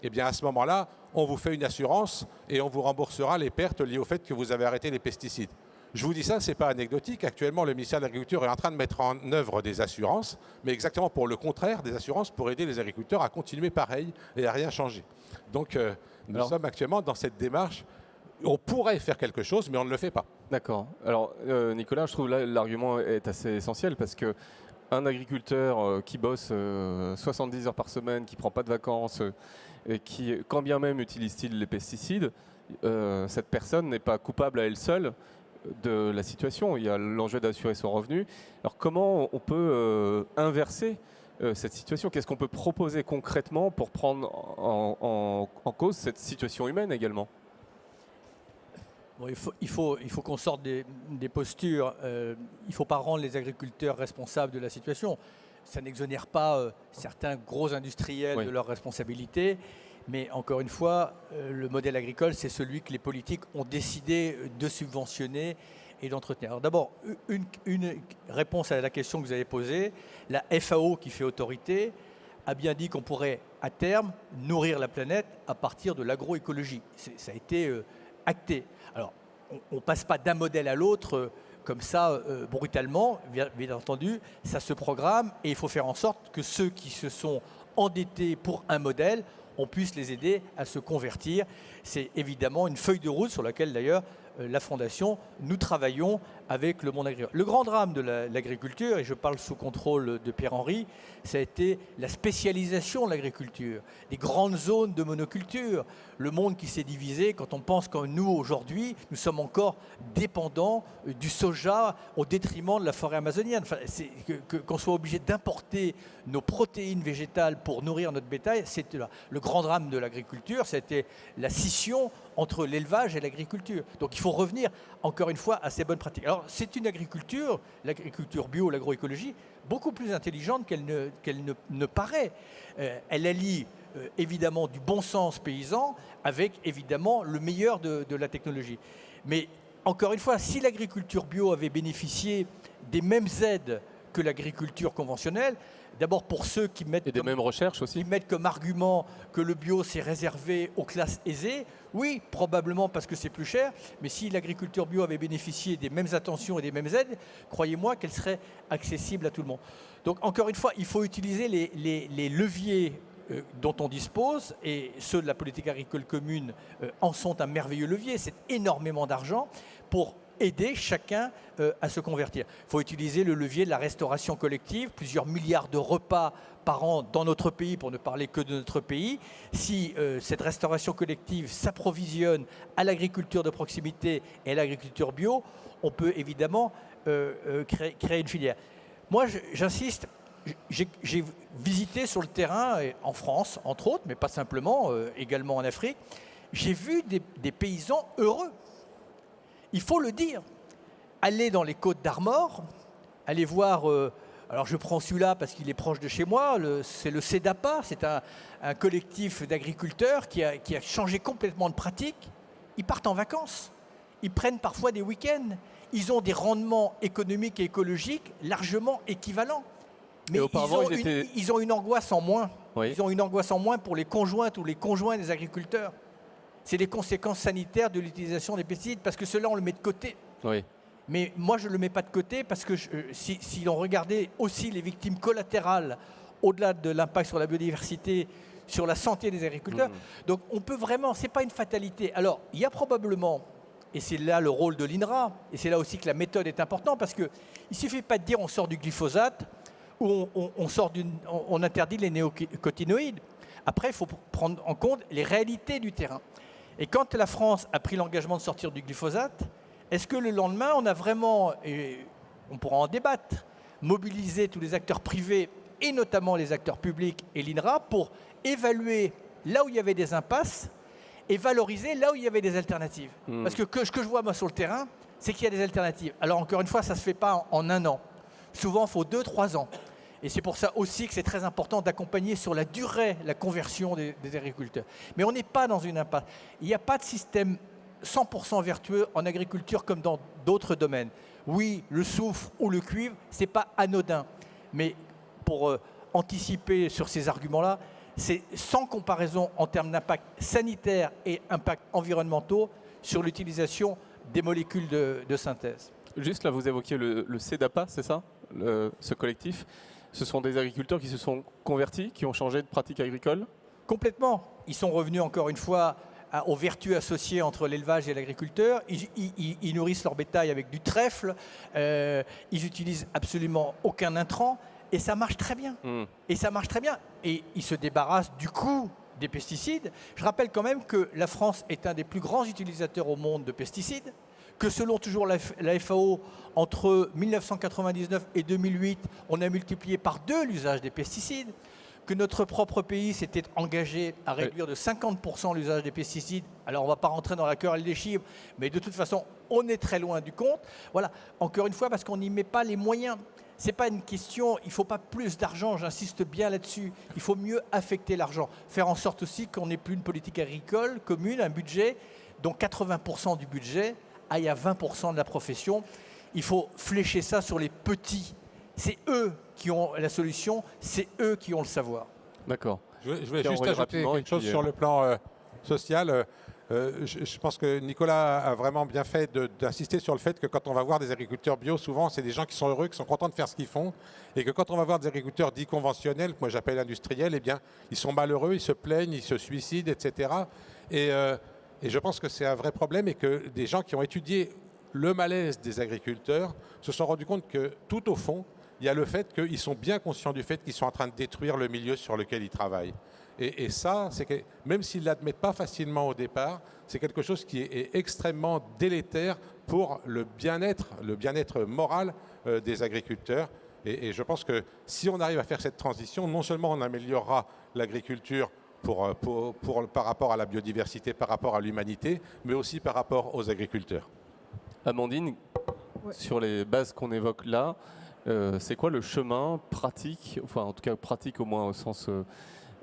Eh bien, à ce moment-là, on vous fait une assurance et on vous remboursera les pertes liées au fait que vous avez arrêté les pesticides. Je vous dis ça, ce n'est pas anecdotique. Actuellement, le ministère de l'Agriculture est en train de mettre en œuvre des assurances, mais exactement pour le contraire, des assurances pour aider les agriculteurs à continuer pareil et à rien changer. Donc, nous sommes actuellement dans cette démarche on pourrait faire quelque chose, mais on ne le fait pas. D'accord. Alors, Nicolas, je trouve là l'argument est assez essentiel parce que un agriculteur qui bosse 70 heures par semaine, qui ne prend pas de vacances, et qui, quand bien même utilise-t-il les pesticides, cette personne n'est pas coupable à elle seule de la situation. Il y a l'enjeu d'assurer son revenu. Alors, comment on peut inverser cette situation? Qu'est-ce qu'on peut proposer concrètement pour prendre en cause cette situation humaine également? Bon, il faut qu'on sorte des postures. Il ne faut pas rendre les agriculteurs responsables de la situation. Ça n'exonère pas certains gros industriels de leurs responsabilités. Mais encore une fois, le modèle agricole, c'est celui que les politiques ont décidé de subventionner et d'entretenir. Alors d'abord, une réponse à la question que vous avez posée. La FAO, qui fait autorité, a bien dit qu'on pourrait, à terme, nourrir la planète à partir de l'agroécologie. Ça a été acté. Alors, on ne passe pas d'un modèle à l'autre comme ça, brutalement. Bien entendu, ça se programme et il faut faire en sorte que ceux qui se sont endettés pour un modèle, on puisse les aider à se convertir. C'est évidemment une feuille de route sur laquelle, d'ailleurs, la Fondation, nous travaillons avec le monde agricole. Le grand drame de l'agriculture, et je parle sous contrôle de Pierre-Henri, ça a été la spécialisation de l'agriculture, des grandes zones de monoculture, le monde qui s'est divisé quand on pense que nous, aujourd'hui, nous sommes encore dépendants du soja au détriment de la forêt amazonienne. Enfin, qu'on soit obligé d'importer nos protéines végétales pour nourrir notre bétail, c'était le grand drame de l'agriculture, c'était la scission entre l'élevage et l'agriculture. Donc il faut revenir, encore une fois, à ces bonnes pratiques. Alors c'est une agriculture, l'agriculture bio, l'agroécologie, beaucoup plus intelligente qu'elle ne paraît. Elle allie évidemment du bon sens paysan avec évidemment le meilleur de la technologie. Mais encore une fois, si l'agriculture bio avait bénéficié des mêmes aides que l'agriculture conventionnelle, d'abord pour ceux qui mettent, mêmes recherches aussi. Qui mettent comme argument que le bio c'est réservé aux classes aisées, oui, probablement parce que c'est plus cher, mais si l'agriculture bio avait bénéficié des mêmes attentions et des mêmes aides, croyez-moi qu'elle serait accessible à tout le monde. Donc encore une fois, il faut utiliser les leviers dont on dispose, et ceux de la politique agricole commune en sont un merveilleux levier. C'est énormément d'argent pour aider chacun à se convertir. Il faut utiliser le levier de la restauration collective, plusieurs milliards de repas par an dans notre pays, pour ne parler que de notre pays. Si cette restauration collective s'approvisionne à l'agriculture de proximité et à l'agriculture bio, on peut évidemment créer une filière. Moi, j'insiste, j'ai visité sur le terrain, en France, entre autres, mais pas simplement, également en Afrique, j'ai vu des paysans heureux. Il faut le dire. Allez dans les Côtes d'Armor, allez voir, alors je prends celui-là parce qu'il est proche de chez moi, c'est le CEDAPA, c'est un collectif d'agriculteurs qui a changé complètement de pratique. Ils partent en vacances, ils prennent parfois des week-ends, ils ont des rendements économiques et écologiques largement équivalents. Mais ils ont une angoisse en moins. Oui. Ils ont une angoisse en moins pour les conjointes ou les conjoints des agriculteurs. C'est les conséquences sanitaires de l'utilisation des pesticides, parce que cela, on le met de côté. Oui. Mais moi, je ne le mets pas de côté, parce que si l'on regardait aussi les victimes collatérales, au-delà de l'impact sur la biodiversité, sur la santé des agriculteurs, donc on peut vraiment, ce n'est pas une fatalité. Alors, il y a probablement, et c'est là le rôle de l'INRA, et c'est là aussi que la méthode est importante, parce qu'il ne suffit pas de dire on sort du glyphosate, ou on interdit les néonicotinoïdes. Après, il faut prendre en compte les réalités du terrain. Et quand la France a pris l'engagement de sortir du glyphosate, est-ce que le lendemain, on a vraiment, et on pourra en débattre, mobilisé tous les acteurs privés, et notamment les acteurs publics et l'INRA, pour évaluer là où il y avait des impasses et valoriser là où il y avait des alternatives. Parce que ce que je vois moi sur le terrain, c'est qu'il y a des alternatives. Alors encore une fois, ça ne se fait pas en un an. Souvent, il faut 2-3 ans. Et c'est pour ça aussi que c'est très important d'accompagner sur la durée la conversion des agriculteurs. Mais on n'est pas dans une impasse. Il n'y a pas de système 100% vertueux en agriculture comme dans d'autres domaines. Oui, le soufre ou le cuivre, ce n'est pas anodin. Mais pour anticiper sur ces arguments-là, c'est sans comparaison en termes d'impact sanitaire et impact environnementaux sur l'utilisation des molécules de synthèse. Juste là, vous évoquiez le CEDAPA, c'est ça, ce collectif? Ce sont des agriculteurs qui se sont convertis, qui ont changé de pratique agricole? Complètement. Ils sont revenus encore une fois aux vertus associées entre l'élevage et l'agriculteur. Ils nourrissent leur bétail avec du trèfle. Ils n'utilisent absolument aucun intrant. Et ça marche très bien. Et ça marche très bien. Et ils se débarrassent du coût des pesticides. Je rappelle quand même que la France est un des plus grands utilisateurs au monde de pesticides, que selon toujours la FAO, entre 1999 et 2008, on a multiplié par 2 l'usage des pesticides, que notre propre pays s'était engagé à réduire de 50% l'usage des pesticides. Alors on ne va pas rentrer dans la querelle des chiffres, mais de toute façon, on est très loin du compte. Voilà, encore une fois, parce qu'on n'y met pas les moyens. Ce n'est pas une question, il ne faut pas plus d'argent, j'insiste bien là-dessus. Il faut mieux affecter l'argent. Faire en sorte aussi qu'on n'ait plus une politique agricole commune, un budget dont 80% du budget aille à 20% de la profession. Il faut flécher ça sur les petits. C'est eux qui ont la solution, c'est eux qui ont le savoir. D'accord. Je voulais juste ajouter quelque chose sur le plan social. Je pense que Nicolas a vraiment bien fait d'insister sur le fait que quand on va voir des agriculteurs bio, souvent c'est des gens qui sont heureux, qui sont contents de faire ce qu'ils font, et que quand on va voir des agriculteurs dits conventionnels, que moi j'appelle industriels, eh bien ils sont malheureux, ils se plaignent, ils se suicident, etc. Et je pense que c'est un vrai problème et que des gens qui ont étudié le malaise des agriculteurs se sont rendus compte que tout au fond, il y a le fait qu'ils sont bien conscients du fait qu'ils sont en train de détruire le milieu sur lequel ils travaillent. Et ça, c'est que même s'ils ne l'admettent pas facilement au départ, c'est quelque chose qui est extrêmement délétère pour le bien-être moral des agriculteurs. Et je pense que si on arrive à faire cette transition, non seulement on améliorera l'agriculture par rapport à la biodiversité, par rapport à l'humanité, mais aussi par rapport aux agriculteurs. Amandine, sur les bases qu'on évoque là, c'est quoi le chemin pratique, enfin en tout cas pratique au moins au sens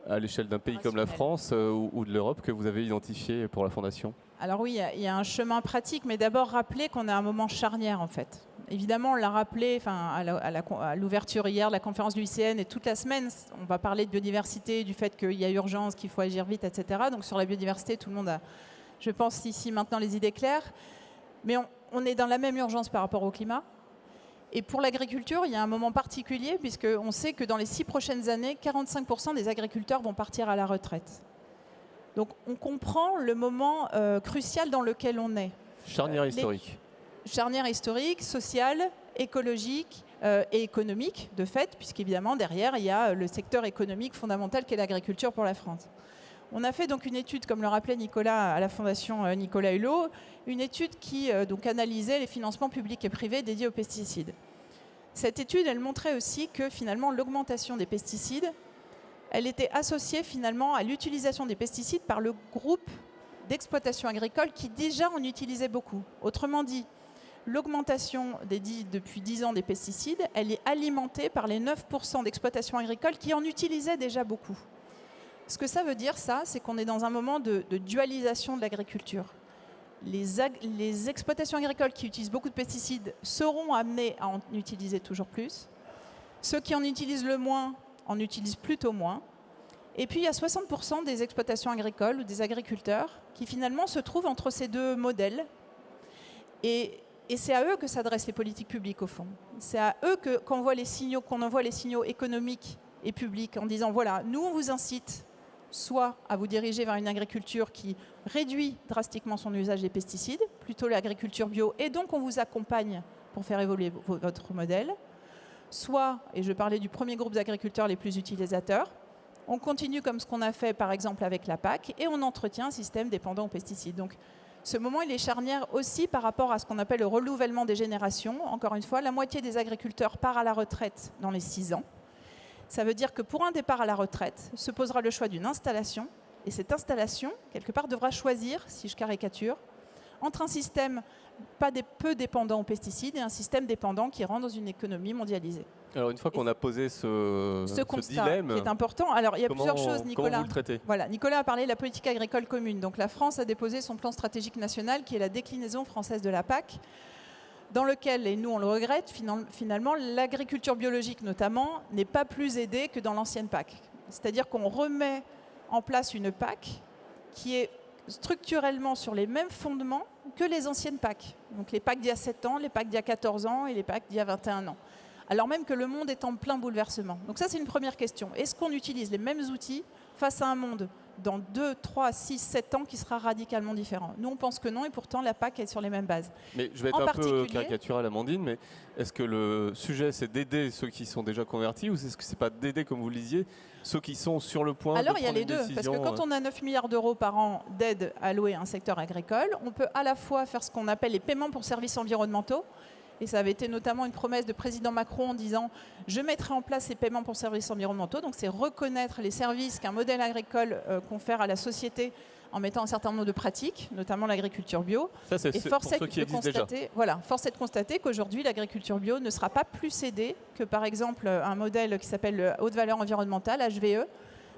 à l'échelle d'un pays comme la France ou de l'Europe que vous avez identifié pour la Fondation? Alors oui, il y a un chemin pratique, mais d'abord rappeler qu'on est à un moment charnière en fait. Évidemment, on l'a rappelé à l'ouverture hier de la conférence du ICN et toute la semaine, on va parler de biodiversité, du fait qu'il y a urgence, qu'il faut agir vite, etc. Donc sur la biodiversité, tout le monde a, je pense, ici maintenant les idées claires. Mais on est dans la même urgence par rapport au climat. Et pour l'agriculture, il y a un moment particulier, puisqu'on sait que dans les 6 prochaines années, 45% des agriculteurs vont partir à la retraite. Donc on comprend le moment crucial dans lequel on est. Charnière historique. Charnière historique, sociale, écologique et économique, de fait, puisqu'évidemment, derrière, il y a le secteur économique fondamental qu'est l'agriculture pour la France. On a fait donc une étude, comme le rappelait Nicolas, à la Fondation Nicolas Hulot, une étude qui donc analysait les financements publics et privés dédiés aux pesticides. Cette étude, elle montrait aussi que finalement l'augmentation des pesticides, elle était associée finalement à l'utilisation des pesticides par le groupe d'exploitation agricole qui déjà en utilisait beaucoup. Autrement dit, l'augmentation depuis 10 ans des pesticides, elle est alimentée par les 9% d'exploitation agricole qui en utilisaient déjà beaucoup. Ce que ça veut dire, c'est qu'on est dans un moment de dualisation de l'agriculture. Les exploitations agricoles qui utilisent beaucoup de pesticides seront amenées à en utiliser toujours plus. Ceux qui en utilisent le moins en utilisent plutôt moins. Et puis il y a 60% des exploitations agricoles ou des agriculteurs qui finalement se trouvent entre ces deux modèles. Et c'est à eux que s'adressent les politiques publiques au fond. C'est à eux qu'on envoie les signaux économiques et publics en disant voilà, nous on vous incite soit à vous diriger vers une agriculture qui réduit drastiquement son usage des pesticides, plutôt l'agriculture bio, et donc on vous accompagne pour faire évoluer votre modèle, soit, et je parlais du premier groupe d'agriculteurs les plus utilisateurs, on continue comme ce qu'on a fait par exemple avec la PAC, et on entretient un système dépendant aux pesticides. Donc ce moment, il est charnière aussi par rapport à ce qu'on appelle le renouvellement des générations. Encore une fois, la moitié des agriculteurs part à la retraite dans les 6 ans. Ça veut dire que pour un départ à la retraite, se posera le choix d'une installation. Et cette installation, quelque part, devra choisir, si je caricature, entre un système peu dépendant aux pesticides et un système dépendant qui rentre dans une économie mondialisée. Alors une fois qu'on a posé ce constat dilemme, qui est important. Alors il y a plusieurs choses, Nicolas. Comment vous le traitez ? Voilà, Nicolas a parlé de la politique agricole commune. Donc la France a déposé son plan stratégique national qui est la déclinaison française de la PAC, dans lequel, et nous on le regrette, finalement l'agriculture biologique notamment n'est pas plus aidée que dans l'ancienne PAC. C'est-à-dire qu'on remet en place une PAC qui est structurellement sur les mêmes fondements que les anciennes PAC. Donc les PAC d'il y a 7 ans, les PAC d'il y a 14 ans et les PAC d'il y a 21 ans. Alors même que le monde est en plein bouleversement. Donc ça, c'est une première question. Est-ce qu'on utilise les mêmes outils face à un monde dans 2, 3, 6, 7 ans qui sera radicalement différent. Nous, on pense que non, et pourtant, la PAC est sur les mêmes bases. Mais je vais être un peu caricatural, Amandine, mais est-ce que le sujet, c'est d'aider ceux qui sont déjà convertis, ou est-ce que c'est pas d'aider, comme vous le disiez, ceux qui sont sur le point de prendre une décision? Alors, il y a les deux, parce que quand on a 9 milliards d'euros par an d'aide allouée à un secteur agricole, on peut à la fois faire ce qu'on appelle les paiements pour services environnementaux. Et ça avait été notamment une promesse de président Macron en disant « je mettrai en place ces paiements pour services environnementaux ». Donc c'est reconnaître les services qu'un modèle agricole confère à la société en mettant un certain nombre de pratiques, notamment l'agriculture bio. Ça, c'est pour ceux qui existent déjà. Voilà, force est de constater qu'aujourd'hui, l'agriculture bio ne sera pas plus aidée que par exemple un modèle qui s'appelle haute valeur environnementale, HVE,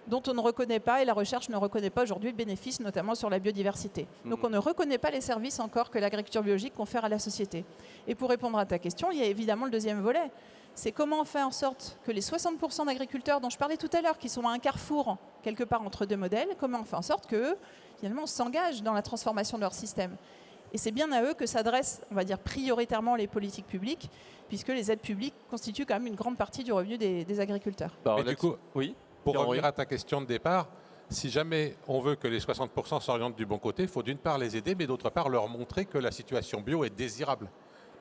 dont on ne reconnaît pas, et la recherche ne reconnaît pas aujourd'hui le bénéfice, notamment sur la biodiversité. Donc on ne reconnaît pas les services encore que l'agriculture biologique confère à la société. Et pour répondre à ta question, il y a évidemment le deuxième volet. C'est comment on fait en sorte que les 60% d'agriculteurs dont je parlais tout à l'heure, qui sont à un carrefour, quelque part entre deux modèles, comment on fait en sorte qu'eux, finalement, s'engagent dans la transformation de leur système. Et c'est bien à eux que s'adressent, on va dire, prioritairement les politiques publiques, puisque les aides publiques constituent quand même une grande partie du revenu des agriculteurs. Mais du coup, oui. Pour revenir à ta question de départ, si jamais on veut que les 60% s'orientent du bon côté, il faut d'une part les aider, mais d'autre part leur montrer que la situation bio est désirable.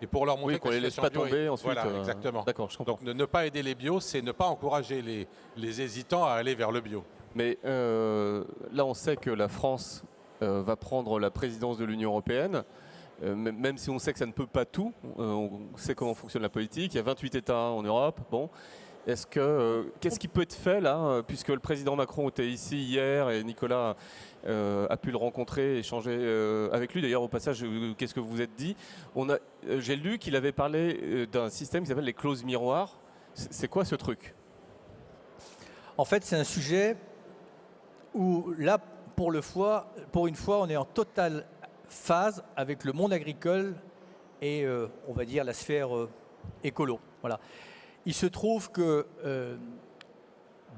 Et pour leur montrer qu'on ne les laisse pas tomber ensuite. Voilà, exactement. D'accord, je comprends. Donc ne pas aider les bio, c'est ne pas encourager les hésitants à aller vers le bio. Mais là, on sait que la France va prendre la présidence de l'Union européenne. Même si on sait que ça ne peut pas tout, on sait comment fonctionne la politique. Il y a 28 États en Europe. Bon. Qu'est-ce qui peut être fait là, puisque le président Macron était ici hier et Nicolas a pu le rencontrer, échanger avec lui. D'ailleurs, au passage, qu'est-ce que vous vous êtes dit? J'ai lu qu'il avait parlé d'un système qui s'appelle les clauses miroirs. C'est quoi ce truc? En fait, c'est un sujet où là, pour une fois, on est en totale phase avec le monde agricole et, on va dire, la sphère écolo. Voilà. Il se trouve que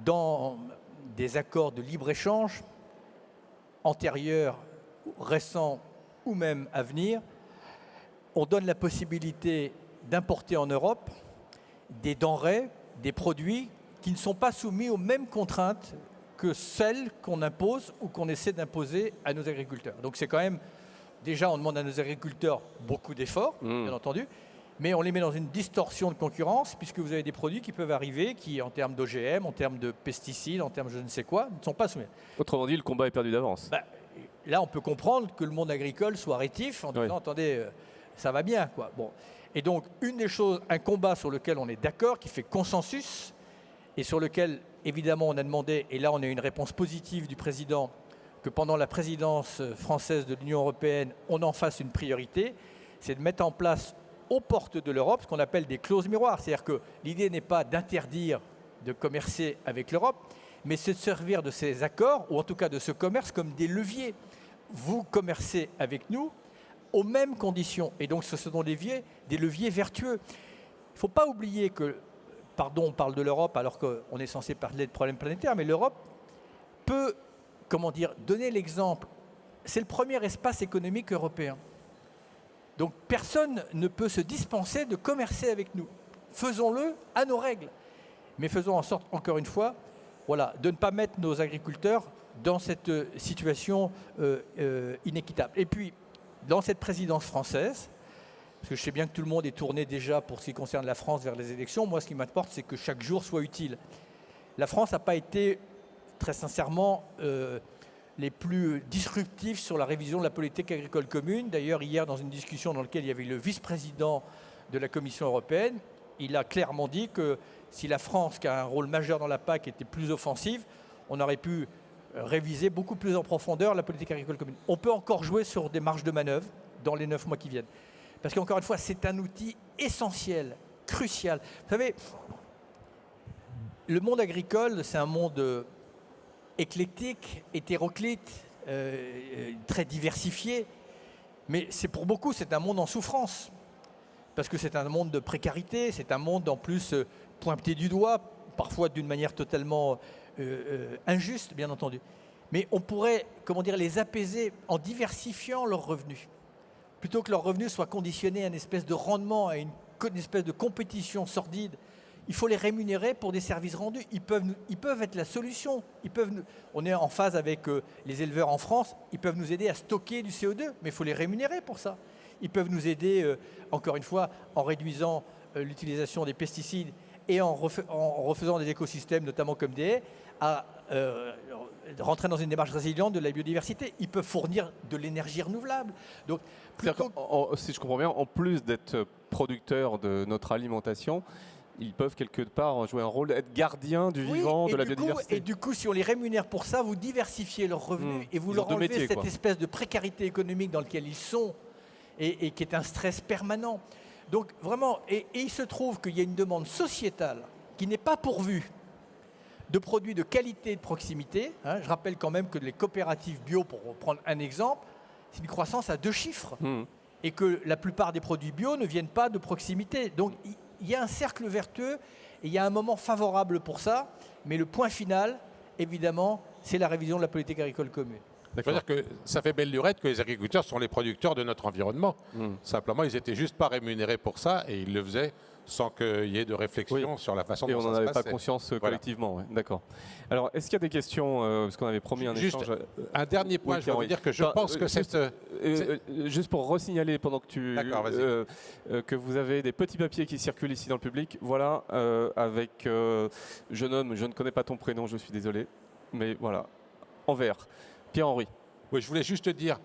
dans des accords de libre-échange antérieurs, récents ou même à venir, on donne la possibilité d'importer en Europe des denrées, des produits qui ne sont pas soumis aux mêmes contraintes que celles qu'on impose ou qu'on essaie d'imposer à nos agriculteurs. Donc c'est quand même, déjà on demande à nos agriculteurs beaucoup d'efforts, bien entendu, mais on les met dans une distorsion de concurrence puisque vous avez des produits qui peuvent arriver qui, en termes d'OGM, en termes de pesticides, en termes de je ne sais quoi, ne sont pas soumis. Autrement dit, le combat est perdu d'avance. Là, on peut comprendre que le monde agricole soit rétif en disant, attendez, ça va bien, quoi. Bon. Et donc, une des choses, un combat sur lequel on est d'accord, qui fait consensus, et sur lequel, évidemment, on a demandé, et là, on a eu une réponse positive du président, que pendant la présidence française de l'Union européenne, on en fasse une priorité, c'est de mettre en place aux portes de l'Europe ce qu'on appelle des clauses miroirs. C'est-à-dire que l'idée n'est pas d'interdire de commercer avec l'Europe, mais c'est de servir de ces accords, ou en tout cas de ce commerce, comme des leviers. Vous commercez avec nous aux mêmes conditions. Et donc ce sont des leviers vertueux. Il ne faut pas oublier que, pardon, on parle de l'Europe alors qu'on est censé parler de problèmes planétaires, mais l'Europe peut, comment dire, donner l'exemple. C'est le premier espace économique européen. Donc personne ne peut se dispenser de commercer avec nous. Faisons-le à nos règles. Mais faisons en sorte, encore une fois, voilà, de ne pas mettre nos agriculteurs dans cette situation inéquitable. Et puis, dans cette présidence française, parce que je sais bien que tout le monde est tourné déjà pour ce qui concerne la France vers les élections, moi ce qui m'importe c'est que chaque jour soit utile. La France n'a pas été, très sincèrement, les plus disruptifs sur la révision de la politique agricole commune. D'ailleurs, hier, dans une discussion dans laquelle il y avait le vice-président de la Commission européenne, il a clairement dit que si la France, qui a un rôle majeur dans la PAC, était plus offensive, on aurait pu réviser beaucoup plus en profondeur la politique agricole commune. On peut encore jouer sur des marges de manœuvre dans les 9 mois qui viennent. Parce qu'encore une fois, c'est un outil essentiel, crucial. Vous savez, le monde agricole, c'est un monde éclectique, hétéroclite, très diversifié. Mais pour beaucoup, c'est un monde en souffrance. Parce que c'est un monde de précarité, c'est un monde en plus pointé du doigt, parfois d'une manière totalement injuste, bien entendu. Mais on pourrait, comment dire, les apaiser en diversifiant leurs revenus. Plutôt que leurs revenus soient conditionnés à une espèce de rendement, à une espèce de compétition sordide il faut les rémunérer pour des services rendus. Ils peuvent être la solution. On est en phase avec les éleveurs en France. Ils peuvent nous aider à stocker du CO2, mais il faut les rémunérer pour ça. Ils peuvent nous aider, encore une fois, en réduisant l'utilisation des pesticides et en refaisant des écosystèmes, notamment comme des haies, à rentrer dans une démarche résiliente de la biodiversité. Ils peuvent fournir de l'énergie renouvelable. Donc, si je comprends bien, en plus d'être producteurs de notre alimentation, ils peuvent quelque part jouer un rôle, être gardiens du vivant, de la biodiversité. Et du coup, si on les rémunère pour ça, vous diversifiez leurs revenus et vous leur enlevez cette espèce de précarité économique dans laquelle ils sont et qui est un stress permanent. Donc vraiment, et il se trouve qu'il y a une demande sociétale qui n'est pas pourvue de produits de qualité et de proximité. Je rappelle quand même que les coopératives bio, pour prendre un exemple, c'est une croissance à 2 chiffres. Et que la plupart des produits bio ne viennent pas de proximité. Donc il y a un cercle vertueux et il y a un moment favorable pour ça. Mais le point final, évidemment, c'est la révision de la politique agricole commune. C'est-à-dire que ça fait belle lurette que les agriculteurs sont les producteurs de notre environnement. Simplement, ils n'étaient juste pas rémunérés pour ça et ils le faisaient sans qu'il y ait de réflexion sur la façon dont ça se passe. Et on n'en avait pas conscience collectivement. Ouais. D'accord. Alors, est-ce qu'il y a des questions parce qu'on avait promis un échange. Un dernier point, je veux dire que je pense que juste pour resignaler pendant que que vous avez des petits papiers qui circulent ici dans le public. Voilà, avec jeune homme, je ne connais pas ton prénom, je suis désolé. Mais voilà, en vert. Pierre-Henri. Oui, je voulais juste dire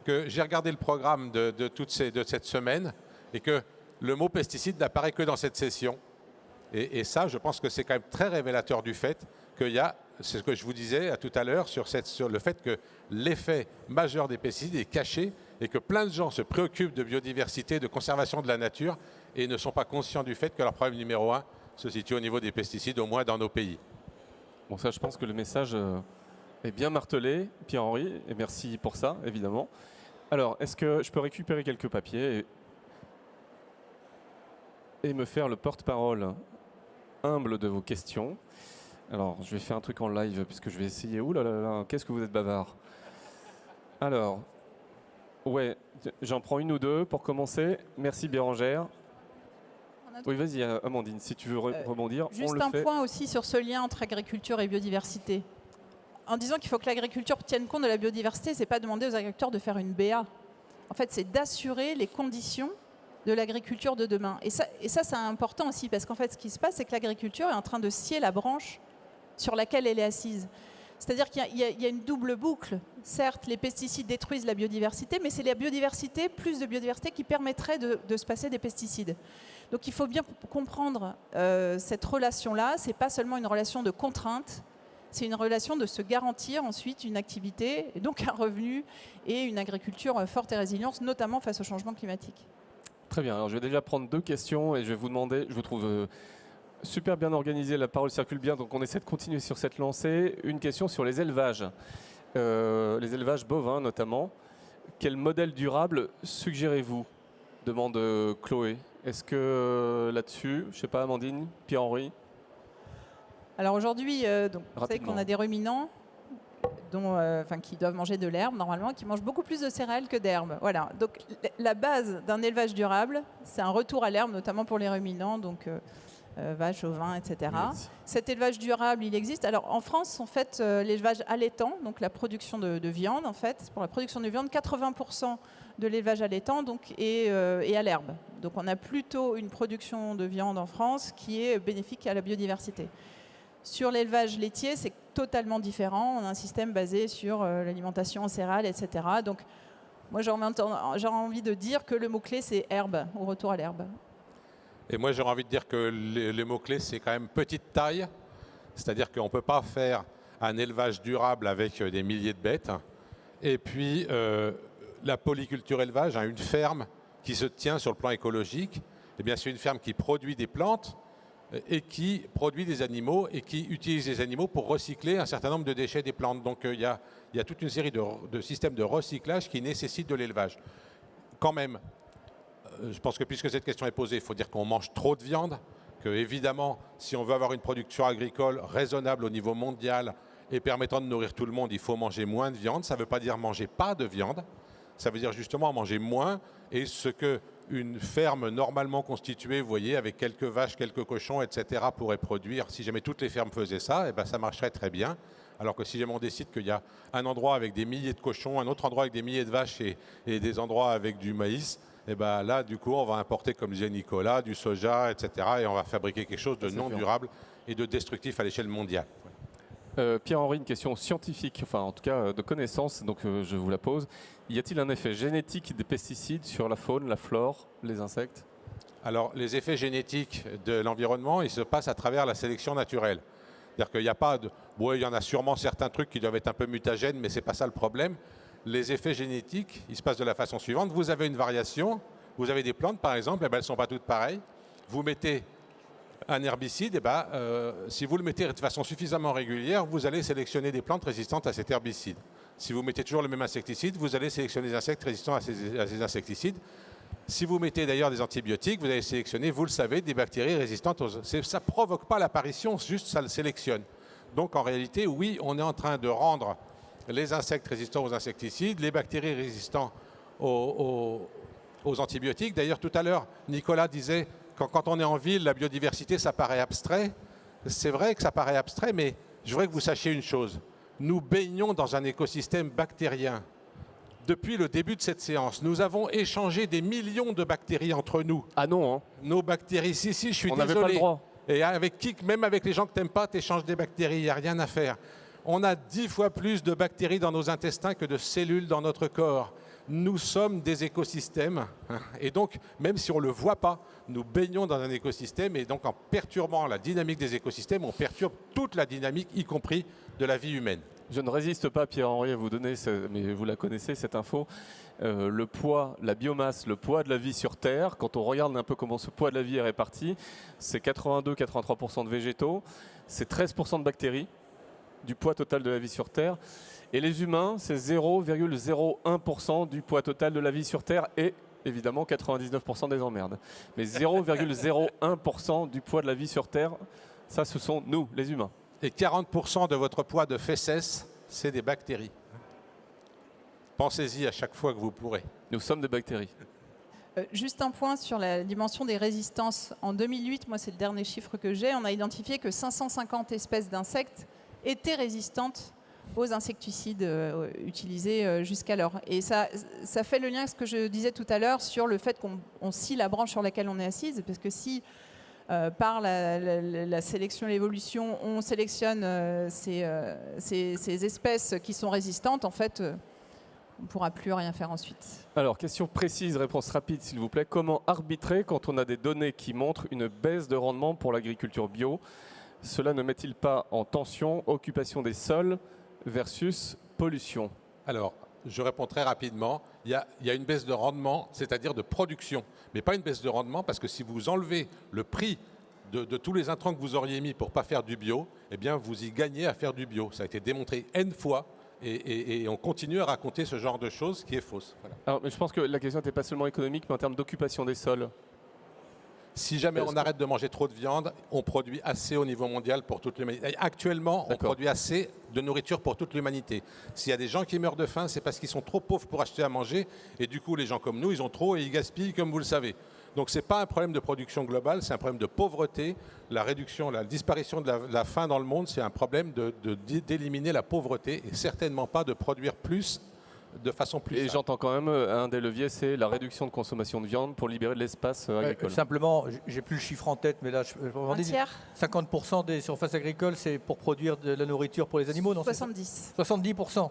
que j'ai regardé le programme de cette semaine et que le mot pesticide n'apparaît que dans cette session. Et ça, je pense que c'est quand même très révélateur du fait qu'il y a, c'est ce que je vous disais tout à l'heure, sur le fait que l'effet majeur des pesticides est caché et que plein de gens se préoccupent de biodiversité, de conservation de la nature et ne sont pas conscients du fait que leur problème numéro 1 se situe au niveau des pesticides, au moins dans nos pays. Bon, ça, je pense que le message est bien martelé, Pierre-Henri, et merci pour ça, évidemment. Alors, est-ce que je peux récupérer quelques papiers et me faire le porte-parole humble de vos questions? Alors, je vais faire un truc en live, puisque je vais essayer... Ouh là là là, qu'est-ce que vous êtes bavard. Alors, ouais, j'en prends une ou deux pour commencer. Merci, Bérangère. Oui, vas-y, Amandine, si tu veux rebondir, on le fait. Juste un point aussi sur ce lien entre agriculture et biodiversité. En disant qu'il faut que l'agriculture tienne compte de la biodiversité, ce n'est pas demander aux agriculteurs de faire une BA. En fait, c'est d'assurer les conditions de l'agriculture de demain. Et ça c'est important aussi, parce qu'en fait, ce qui se passe, c'est que l'agriculture est en train de scier la branche sur laquelle elle est assise. C'est-à-dire qu'il y a une double boucle. Certes, les pesticides détruisent la biodiversité, mais c'est la biodiversité, plus de biodiversité, qui permettrait de se passer des pesticides. Donc il faut bien comprendre cette relation-là. Ce n'est pas seulement une relation de contrainte, c'est une relation de se garantir ensuite une activité, et donc un revenu et une agriculture forte et résiliente, notamment face au changement climatique. Très bien, alors je vais déjà prendre 2 questions et je vais vous demander, je vous trouve super bien organisé, la parole circule bien, donc on essaie de continuer sur cette lancée. Une question sur les élevages bovins notamment. Quel modèle durable suggérez-vous? Demande Chloé. Est-ce que là-dessus, je ne sais pas, Amandine, Pierre-Henri? Alors aujourd'hui, vous savez qu'on a des ruminants qui doivent manger de l'herbe normalement, qui mangent beaucoup plus de céréales que d'herbe. Voilà. Donc la base d'un élevage durable, c'est un retour à l'herbe, notamment pour les ruminants, donc vaches, ovins, etc. Oui. Cet élevage durable, il existe. Alors en France, en fait, l'élevage allaitant, donc la production de viande, en fait, pour la production de viande, 80% de l'élevage allaitant est à l'herbe. Donc on a plutôt une production de viande en France qui est bénéfique à la biodiversité. Sur l'élevage laitier, c'est totalement différent. On a un système basé sur l'alimentation en céréales, etc. Donc, moi, j'ai envie de dire que le mot-clé, c'est herbe, au retour à l'herbe. Et moi, j'aurais envie de dire que le mot-clé, c'est quand même petite taille. C'est-à-dire qu'on ne peut pas faire un élevage durable avec des milliers de bêtes. Et puis, la polyculture élevage, une ferme qui se tient sur le plan écologique, eh bien, c'est une ferme qui produit des plantes et qui produit des animaux et qui utilise les animaux pour recycler un certain nombre de déchets des plantes. Donc il y a toute une série de systèmes de recyclage qui nécessitent de l'élevage. Quand même, je pense que puisque cette question est posée, il faut dire qu'on mange trop de viande, que évidemment, si on veut avoir une production agricole raisonnable au niveau mondial et permettant de nourrir tout le monde, il faut manger moins de viande. Ça ne veut pas dire manger pas de viande, ça veut dire justement manger moins. Et ce que une ferme normalement constituée, vous voyez, avec quelques vaches, quelques cochons, etc., pourrait produire, si jamais toutes les fermes faisaient ça, eh ben, ça marcherait très bien. Alors que si jamais on décide qu'il y a un endroit avec des milliers de cochons, un autre endroit avec des milliers de vaches et des endroits avec du maïs, eh ben là, du coup, on va importer, comme disait Nicolas, du soja, etc., et on va fabriquer quelque chose de non durable et de destructif à l'échelle mondiale. Pierre-Henri, une question scientifique, enfin en tout cas de connaissance, donc je vous la pose. Y a-t-il un effet génétique des pesticides sur la faune, la flore, les insectes? Alors, les effets génétiques de l'environnement, ils se passent à travers la sélection naturelle. C'est-à-dire qu'il n'y a pas de... Bon, il y en a sûrement certains trucs qui doivent être un peu mutagènes, mais ce n'est pas ça le problème. Les effets génétiques, ils se passent de la façon suivante. Vous avez une variation, vous avez des plantes par exemple, eh ben, elles ne sont pas toutes pareilles. Vous mettez un herbicide, eh ben, si vous le mettez de façon suffisamment régulière, vous allez sélectionner des plantes résistantes à cet herbicide. Si vous mettez toujours le même insecticide, vous allez sélectionner des insectes résistants à ces insecticides. Si vous mettez d'ailleurs des antibiotiques, vous allez sélectionner, vous le savez, des bactéries résistantes aux... Ça ne provoque pas l'apparition, juste ça le sélectionne. Donc en réalité, oui, on est en train de rendre les insectes résistants aux insecticides, les bactéries résistantes aux antibiotiques. D'ailleurs, tout à l'heure, Nicolas disait, quand on est en ville, la biodiversité, ça paraît abstrait. C'est vrai que ça paraît abstrait, mais je voudrais que vous sachiez une chose. Nous baignons dans un écosystème bactérien. Depuis le début de cette séance, nous avons échangé des millions de bactéries entre nous. Ah non, hein. Nos bactéries, si, je suis désolé. On n'avait pas le droit. Et même avec les gens que tu n'aimes pas, tu échanges des bactéries, il n'y a rien à faire. On a 10 fois plus de bactéries dans nos intestins que de cellules dans notre corps. Nous sommes des écosystèmes. Et donc, même si on ne le voit pas, nous baignons dans un écosystème. Et donc, en perturbant la dynamique des écosystèmes, on perturbe toute la dynamique, y compris de la vie humaine. Je ne résiste pas, Pierre-Henri, à vous donner, mais vous la connaissez, cette info. Le poids, la biomasse, le poids de la vie sur Terre, quand on regarde un peu comment ce poids de la vie est réparti, c'est 82-83% de végétaux, c'est 13% de bactéries du poids total de la vie sur Terre. Et les humains, c'est 0,01% du poids total de la vie sur Terre et évidemment 99% des emmerdes. Mais 0,01% du poids de la vie sur Terre, ça ce sont nous, les humains. Et 40% de votre poids de fesses, c'est des bactéries. Pensez-y à chaque fois que vous pourrez. Nous sommes des bactéries. Juste un point sur la dimension des résistances. En 2008, moi c'est le dernier chiffre que j'ai, on a identifié que 550 espèces d'insectes étaient résistantes aux insecticides utilisés jusqu'alors. Et ça fait le lien avec ce que je disais tout à l'heure sur le fait qu'on scie la branche sur laquelle on est assise, parce que si par la sélection et l'évolution, on sélectionne ces espèces qui sont résistantes, en fait, on ne pourra plus rien faire ensuite. Alors, question précise, réponse rapide, s'il vous plaît. Comment arbitrer quand on a des données qui montrent une baisse de rendement pour l'agriculture bio? Cela ne met-il pas en tension occupation des sols versus pollution? Alors, je réponds très rapidement. Il y a une baisse de rendement, c'est-à-dire de production, mais pas une baisse de rendement, parce que si vous enlevez le prix de tous les intrants que vous auriez mis pour ne pas faire du bio, eh bien, vous y gagnez à faire du bio. Ça a été démontré N fois, et on continue à raconter ce genre de choses qui est fausse. Voilà. Alors, mais je pense que la question n'était pas seulement économique, mais en termes d'occupation des sols. Si jamais on arrête de manger trop de viande, on produit assez au niveau mondial pour toute l'humanité. Actuellement, on produit assez de nourriture pour toute l'humanité. S'il y a des gens qui meurent de faim, c'est parce qu'ils sont trop pauvres pour acheter à manger. Et du coup, les gens comme nous, ils ont trop et ils gaspillent, comme vous le savez. Donc, ce n'est pas un problème de production globale, c'est un problème de pauvreté. La réduction, la disparition de la faim dans le monde, c'est un problème d'éliminer la pauvreté et certainement pas de produire plus de façon plus simple. Et j'entends quand même un des leviers, c'est la réduction de consommation de viande pour libérer de l'espace agricole. Simplement, j'ai plus le chiffre en tête, mais là, un tiers. 50% des surfaces agricoles, c'est pour produire de la nourriture pour les animaux, non? 70. 70%.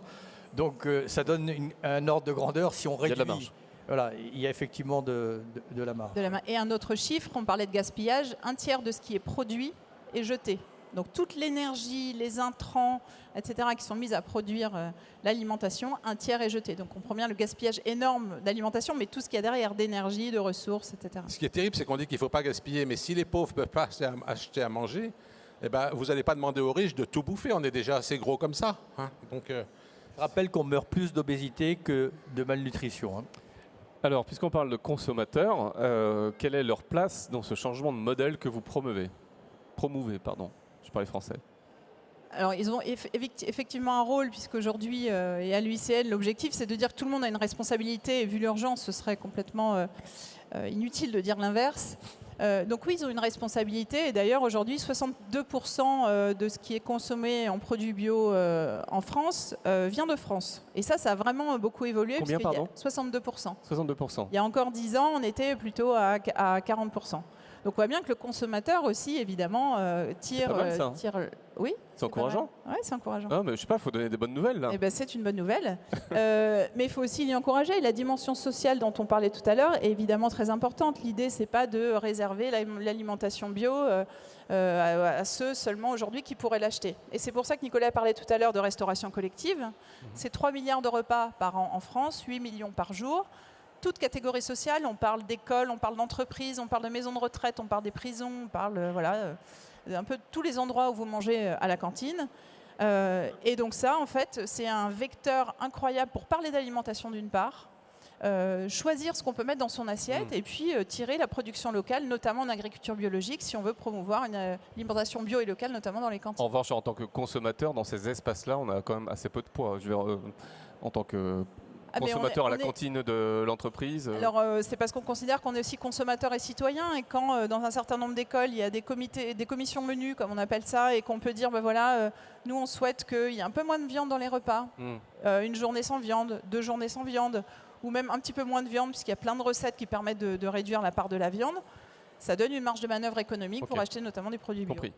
Donc ça donne un ordre de grandeur si on réduit. Il y a de la marge. Voilà, il y a effectivement de la marge. Et un autre chiffre, on parlait de gaspillage, un tiers de ce qui est produit est jeté. Donc toute l'énergie, les intrants, etc., qui sont mis à produire l'alimentation, un tiers est jeté. Donc on comprend bien le gaspillage énorme d'alimentation, mais tout ce qu'il y a derrière d'énergie, de ressources, etc. Ce qui est terrible, c'est qu'on dit qu'il ne faut pas gaspiller, mais si les pauvres ne peuvent pas acheter à manger, eh ben, vous n'allez pas demander aux riches de tout bouffer, on est déjà assez gros comme ça. Hein. Donc, je rappelle qu'on meurt plus d'obésité que de malnutrition. Hein. Alors, puisqu'on parle de consommateurs, quelle est leur place dans ce changement de modèle que vous promouvez, pardon. Je parlais français. Alors, ils ont effectivement un rôle, puisqu'aujourd'hui, et à l'UICN, l'objectif, c'est de dire que tout le monde a une responsabilité, et vu l'urgence, ce serait complètement Inutile de dire l'inverse. Donc oui, ils ont une responsabilité. Et d'ailleurs, aujourd'hui, 62% de ce qui est consommé en produits bio en France vient de France. Et ça a vraiment beaucoup évolué. Combien, pardon ? 62%. 62%. Il y a encore 10 ans, on était plutôt à 40%. Donc on voit bien que le consommateur aussi, évidemment, tire... C'est pas mal, ça. Oui. C'est encourageant. Oui, c'est encourageant. Ah, mais je sais pas, il faut donner des bonnes nouvelles, là. Eh ben, c'est une bonne nouvelle. Mais il faut aussi l'y encourager. La dimension sociale dont on parlait tout à l'heure est évidemment très importante. L'idée, c'est pas de réserver l'alimentation bio à ceux seulement aujourd'hui qui pourraient l'acheter. Et c'est pour ça que Nicolas parlait tout à l'heure de restauration collective. C'est 3 milliards de repas par an en France, 8 millions par jour. Toute catégorie sociale, on parle d'école, on parle d'entreprise, on parle de maisons de retraite, on parle des prisons, on parle un peu de tous les endroits où vous mangez à la cantine. Et donc ça, en fait, c'est un vecteur incroyable pour parler d'alimentation d'une part, choisir ce qu'on peut mettre dans son assiette et puis tirer la production locale, notamment en agriculture biologique, si on veut promouvoir une alimentation bio et locale, notamment dans les cantines. En revanche, en tant que consommateur, dans ces espaces-là, on a quand même assez peu de poids. Je veux dire, en tant que consommateur à la cantine de l'entreprise. Alors, c'est parce qu'on considère qu'on est aussi consommateur et citoyen, et quand dans un certain nombre d'écoles, il y a des commissions menus, comme on appelle ça, et qu'on peut dire, ben voilà, nous on souhaite qu'il y ait un peu moins de viande dans les repas, une journée sans viande, 2 journées sans viande, ou même un petit peu moins de viande, puisqu'il y a plein de recettes qui permettent de réduire la part de la viande, ça donne une marge de manœuvre économique pour acheter notamment des produits bio. Compris.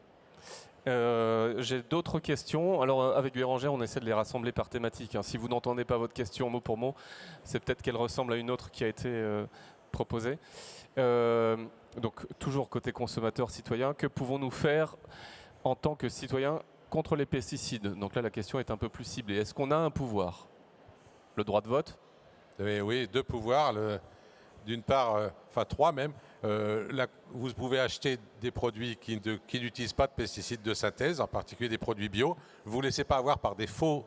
J'ai d'autres questions. Alors avec Bérangère, on essaie de les rassembler par thématique. Si vous n'entendez pas votre question mot pour mot, c'est peut-être qu'elle ressemble à une autre qui a été proposée. Donc toujours côté consommateur, citoyen, que pouvons-nous faire en tant que citoyen contre les pesticides? Donc là, la question est un peu plus ciblée. Est-ce qu'on a un pouvoir? Le droit de vote? Oui, 2 pouvoirs. D'une part, enfin 3 même. Vous pouvez acheter des produits qui n'utilisent pas de pesticides de synthèse, en particulier des produits bio. Vous ne laissez pas avoir par des faux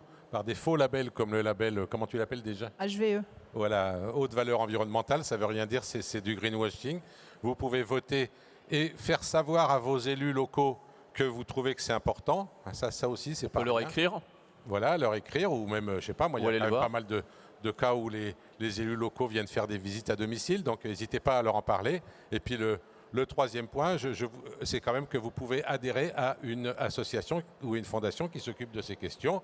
labels comme le label, comment tu l'appelles déjà? HVE. Voilà, haute valeur environnementale, ça ne veut rien dire, c'est du greenwashing. Vous pouvez voter et faire savoir à vos élus locaux que vous trouvez que c'est important. Ça aussi, c'est pas rien. Leur écrire? Voilà, leur écrire, ou même, je sais pas, moi, il y a quand même pas mal de cas où les élus locaux viennent faire des visites à domicile, donc n'hésitez pas à leur en parler. Et puis le 3e point, c'est quand même que vous pouvez adhérer à une association ou une fondation qui s'occupe de ces questions,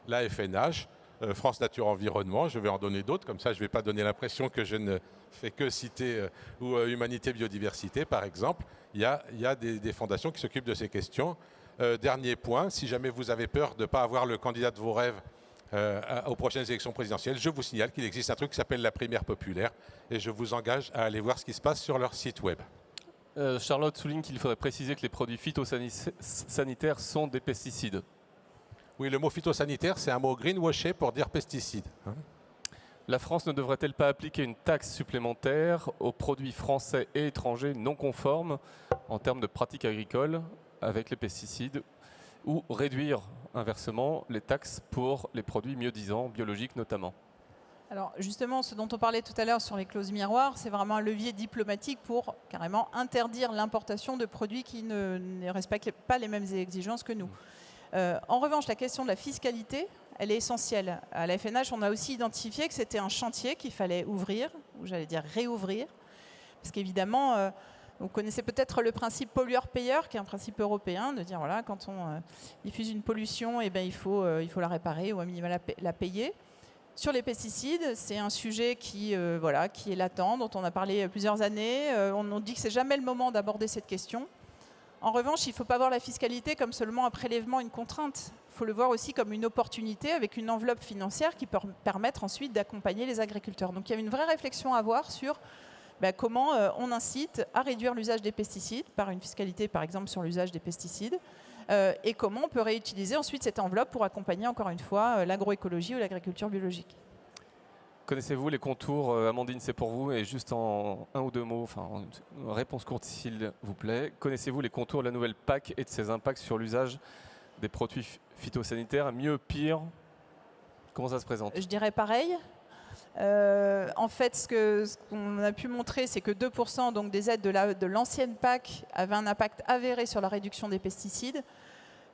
la FNH, France Nature Environnement, je vais en donner d'autres, comme ça je ne vais pas donner l'impression que je ne fais que citer, ou Humanité Biodiversité par exemple. Il y a des fondations qui s'occupent de ces questions. Dernier point, si jamais vous avez peur de ne pas avoir le candidat de vos rêves aux prochaines élections présidentielles, je vous signale qu'il existe un truc qui s'appelle la primaire populaire et je vous engage à aller voir ce qui se passe sur leur site web. Charlotte souligne qu'il faudrait préciser que les produits phytosanitaires sont des pesticides. Oui, le mot phytosanitaire, c'est un mot greenwashé pour dire pesticide. La France ne devrait-elle pas appliquer une taxe supplémentaire aux produits français et étrangers non conformes en termes de pratiques agricoles avec les pesticides, ou réduire inversement les taxes pour les produits mieux-disants, biologiques notamment? Alors justement, ce dont on parlait tout à l'heure sur les clauses miroirs, c'est vraiment un levier diplomatique pour carrément interdire l'importation de produits qui ne respectent pas les mêmes exigences que nous. En revanche, la question de la fiscalité, elle est essentielle. À la FNH, on a aussi identifié que c'était un chantier qu'il fallait ouvrir, ou j'allais dire réouvrir, parce qu'évidemment, vous connaissez peut-être le principe pollueur-payeur, qui est un principe européen, de dire voilà, quand on diffuse une pollution, eh bien, il faut la réparer ou à minima la payer. Sur les pesticides, c'est un sujet qui est latent, dont on a parlé plusieurs années. On dit que ce n'est jamais le moment d'aborder cette question. En revanche, il ne faut pas voir la fiscalité comme seulement un prélèvement, une contrainte. Il faut le voir aussi comme une opportunité avec une enveloppe financière qui peut permettre ensuite d'accompagner les agriculteurs. Donc il y a une vraie réflexion à avoir sur comment on incite à réduire l'usage des pesticides, par une fiscalité par exemple sur l'usage des pesticides, et comment on peut réutiliser ensuite cette enveloppe pour accompagner encore une fois l'agroécologie ou l'agriculture biologique. Connaissez-vous les contours, Amandine, c'est pour vous, et juste en 1 ou 2 mots, enfin une réponse courte s'il vous plaît. Connaissez-vous les contours de la nouvelle PAC et de ses impacts sur l'usage des produits phytosanitaires? Mieux, pire? Comment ça se présente? Je dirais pareil. En fait, ce qu'on a pu montrer, c'est que 2% donc, des aides de l'ancienne PAC avaient un impact avéré sur la réduction des pesticides.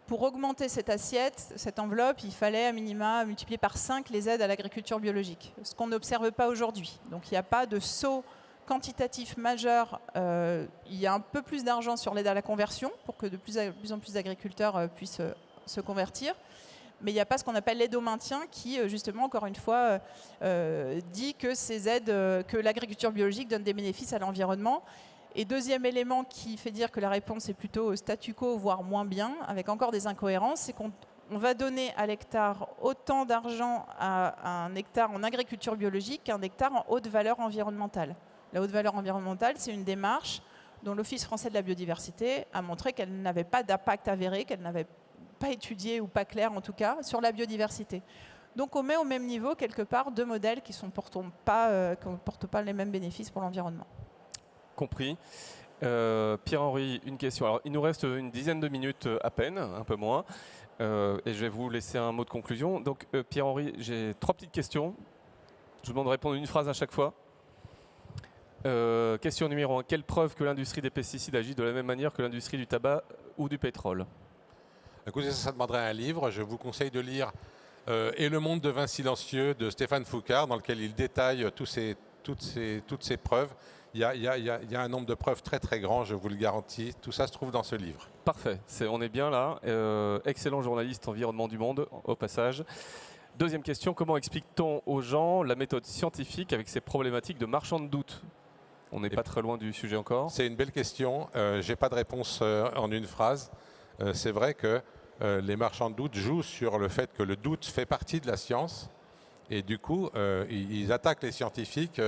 Pour augmenter cette assiette, cette enveloppe, il fallait à minima multiplier par 5 les aides à l'agriculture biologique, ce qu'on n'observe pas aujourd'hui. Donc il n'y a pas de saut quantitatif majeur, il y a un peu plus d'argent sur l'aide à la conversion pour que de plus en plus d'agriculteurs puissent se convertir. Mais il n'y a pas ce qu'on appelle l'aide au maintien qui, justement, encore une fois, dit que ces aides, que l'agriculture biologique donne des bénéfices à l'environnement. Et deuxième élément qui fait dire que la réponse est plutôt statu quo, voire moins bien, avec encore des incohérences, c'est qu'on va donner à l'hectare autant d'argent à un hectare en agriculture biologique qu'un hectare en haute valeur environnementale. La haute valeur environnementale, c'est une démarche dont l'Office français de la biodiversité a montré qu'elle n'avait pas d'impact avéré, qu'elle n'avait pas étudié ou pas clair en tout cas sur la biodiversité. Donc on met au même niveau quelque part deux modèles qui ne portent pas les mêmes bénéfices pour l'environnement. Compris. Pierre-Henri, une question. Alors, il nous reste une dizaine de minutes à peine, un peu moins, et je vais vous laisser un mot de conclusion. Donc Pierre-Henri, j'ai 3 petites questions. Je vous demande de répondre une phrase à chaque fois. Question numéro 1. Quelle preuve que l'industrie des pesticides agit de la même manière que l'industrie du tabac ou du pétrole? Écoutez, ça demanderait un livre. Je vous conseille de lire Et le monde devint silencieux de Stéphane Foucard, dans lequel il détaille toutes ces preuves. Il y a un nombre de preuves très très grand, je vous le garantis. Tout ça se trouve dans ce livre. Parfait, on est bien là. Excellent journaliste environnement du monde, au passage. Deuxième question, comment explique-t-on aux gens la méthode scientifique avec ces problématiques de marchand de doute? On n'est pas très loin du sujet encore. C'est une belle question. Je n'ai pas de réponse en une phrase. C'est vrai que les marchands de doute jouent sur le fait que le doute fait partie de la science. Et du coup, ils attaquent les scientifiques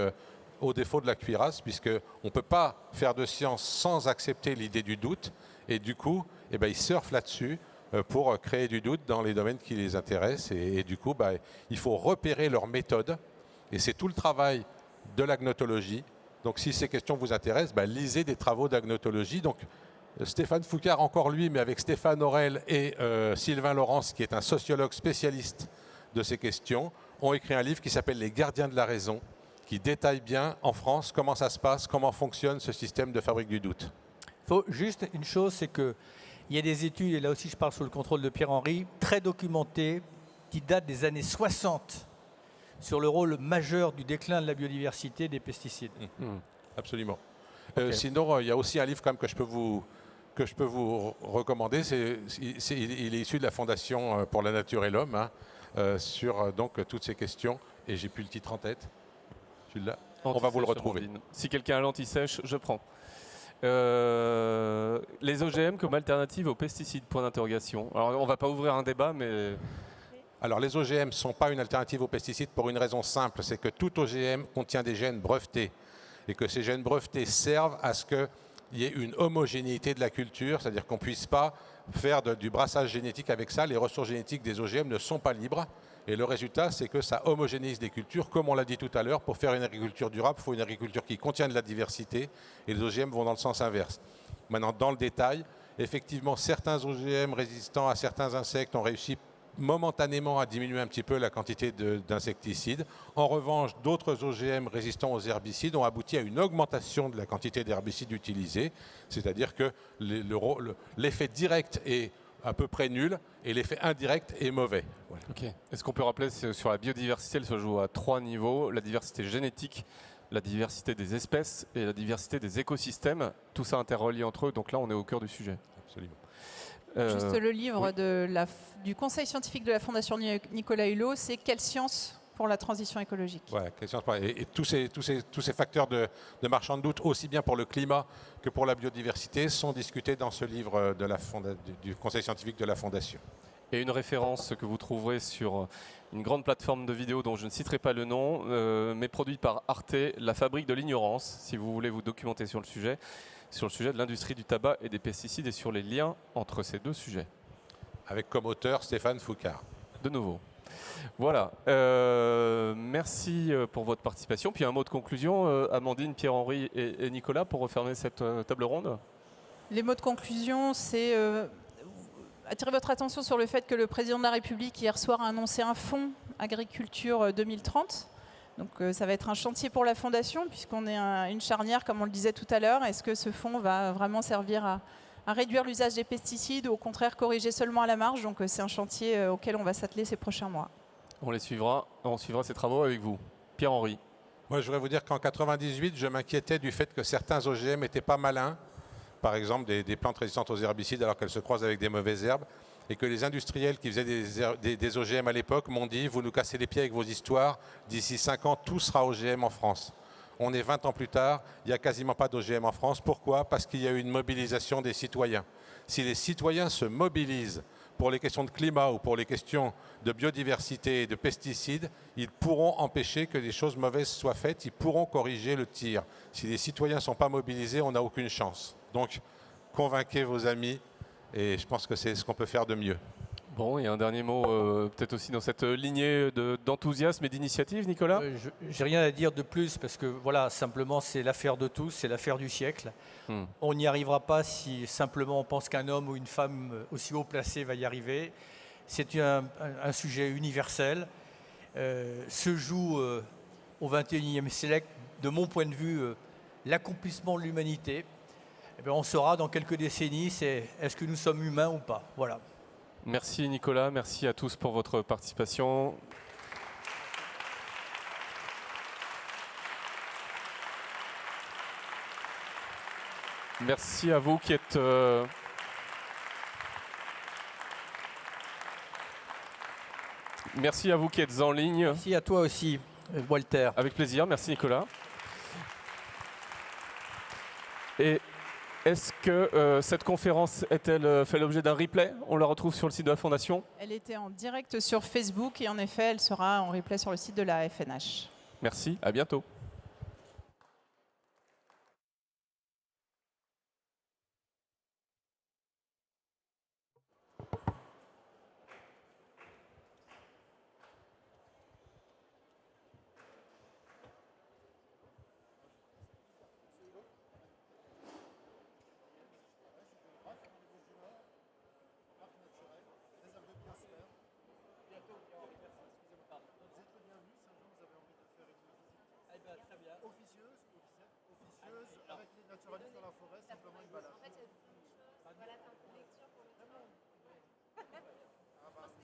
au défaut de la cuirasse, puisqu'on ne peut pas faire de science sans accepter l'idée du doute. Et du coup, ils surfent là-dessus pour créer du doute dans les domaines qui les intéressent. Et du coup, il faut repérer leur méthode. Et c'est tout le travail de l'agnotologie. Donc si ces questions vous intéressent, lisez des travaux d'agnotologie. Donc Stéphane Foucard, encore lui, mais avec Stéphane Aurel et Sylvain Laurence, qui est un sociologue spécialiste de ces questions, ont écrit un livre qui s'appelle « Les gardiens de la raison », qui détaille bien en France comment ça se passe, comment fonctionne ce système de fabrique du doute. Il faut juste une chose, c'est qu'il y a des études, et là aussi je parle sous le contrôle de Pierre-Henri, très documentées, qui datent des années 60, sur le rôle majeur du déclin de la biodiversité des pesticides. Absolument. Okay. Sinon, il y a aussi un livre quand même que je peux vous recommander. Il est issu de la Fondation pour la nature et l'homme, sur donc toutes ces questions. Et j'ai plus le titre en tête. Celui-là, on va vous le retrouver. Si quelqu'un a l'anti-sèche, je prends. Les OGM comme alternative aux pesticides, point d'interrogation. Alors on ne va pas ouvrir un débat, mais... Alors les OGM ne sont pas une alternative aux pesticides pour une raison simple, c'est que tout OGM contient des gènes brevetés et que ces gènes brevetés servent à ce qu'il y ait une homogénéité de la culture, c'est-à-dire qu'on ne puisse pas faire du brassage génétique avec ça. Les ressources génétiques des OGM ne sont pas libres et le résultat, c'est que ça homogénéise des cultures. Comme on l'a dit tout à l'heure, pour faire une agriculture durable, il faut une agriculture qui contient de la diversité et les OGM vont dans le sens inverse. Maintenant, dans le détail, effectivement, certains OGM résistants à certains insectes ont réussi momentanément à diminuer un petit peu la quantité d'insecticides. En revanche, d'autres OGM résistants aux herbicides ont abouti à une augmentation de la quantité d'herbicides utilisés, c'est-à-dire que l'effet direct est à peu près nul et l'effet indirect est mauvais. Voilà. Okay. Est-ce qu'on peut rappeler sur la biodiversité, elle se joue à 3 niveaux, la diversité génétique, la diversité des espèces et la diversité des écosystèmes, tout ça interrelié entre eux, donc là on est au cœur du sujet. Absolument. Juste le livre du Conseil scientifique de la Fondation Nicolas Hulot, c'est « Quelle science pour la transition écologique ?» Voilà, et tous ces facteurs de marchand de doute, aussi bien pour le climat que pour la biodiversité, sont discutés dans ce livre du Conseil scientifique de la Fondation. Et une référence que vous trouverez sur une grande plateforme de vidéos dont je ne citerai pas le nom, mais produite par Arte, La fabrique de l'ignorance, si vous voulez vous documenter sur le sujet de l'industrie du tabac et des pesticides et sur les liens entre ces deux sujets. Avec comme auteur Stéphane Foucard. De nouveau. Voilà. Merci pour votre participation. Puis un mot de conclusion, Amandine, Pierre-Henri et Nicolas, pour refermer cette table ronde. Les mots de conclusion, c'est attirer votre attention sur le fait que le président de la République hier soir a annoncé un fonds agriculture 2030. Donc ça va être un chantier pour la Fondation, puisqu'on est une charnière, comme on le disait tout à l'heure. Est-ce que ce fonds va vraiment servir à réduire l'usage des pesticides ou au contraire corriger seulement à la marge? Donc c'est un chantier auquel on va s'atteler ces prochains mois. On les suivra, on suivra ces travaux avec vous. Pierre-Henri. Moi, je voudrais vous dire qu'en 98, je m'inquiétais du fait que certains OGM n'étaient pas malins. Par exemple, des plantes résistantes aux herbicides alors qu'elles se croisent avec des mauvaises herbes. Et que les industriels qui faisaient des OGM à l'époque m'ont dit « Vous nous cassez les pieds avec vos histoires, d'ici 5 ans, tout sera OGM en France ». On est 20 ans plus tard, il n'y a quasiment pas d'OGM en France. Pourquoi? Parce qu'il y a eu une mobilisation des citoyens. Si les citoyens se mobilisent pour les questions de climat ou pour les questions de biodiversité et de pesticides, ils pourront empêcher que des choses mauvaises soient faites, ils pourront corriger le tir. Si les citoyens ne sont pas mobilisés, on n'a aucune chance. Donc, convainquez vos amis et je pense que c'est ce qu'on peut faire de mieux. Bon, il y a un dernier mot, peut-être aussi dans cette lignée d'enthousiasme et d'initiative, Nicolas? J'ai rien à dire de plus parce que voilà, simplement c'est l'affaire de tous, c'est l'affaire du siècle. On n'y arrivera pas si simplement on pense qu'un homme ou une femme aussi haut placé va y arriver. C'est un sujet universel. Se joue au XXIe siècle, de mon point de vue, l'accomplissement de l'humanité. Eh bien, on saura dans quelques décennies, est-ce que nous sommes humains ou pas. Voilà. Merci Nicolas, merci à tous pour votre participation. Merci à vous qui êtes... Merci à vous qui êtes en ligne. Merci à toi aussi, Walter. Avec plaisir, merci Nicolas. Et est-ce que cette conférence est-elle fait l'objet d'un replay? On la retrouve sur le site de la Fondation? Elle était en direct sur Facebook et en effet, elle sera en replay sur le site de la FNH. Merci, à bientôt. Officieuse, avec les naturalistes dans la forêt, simplement une balade.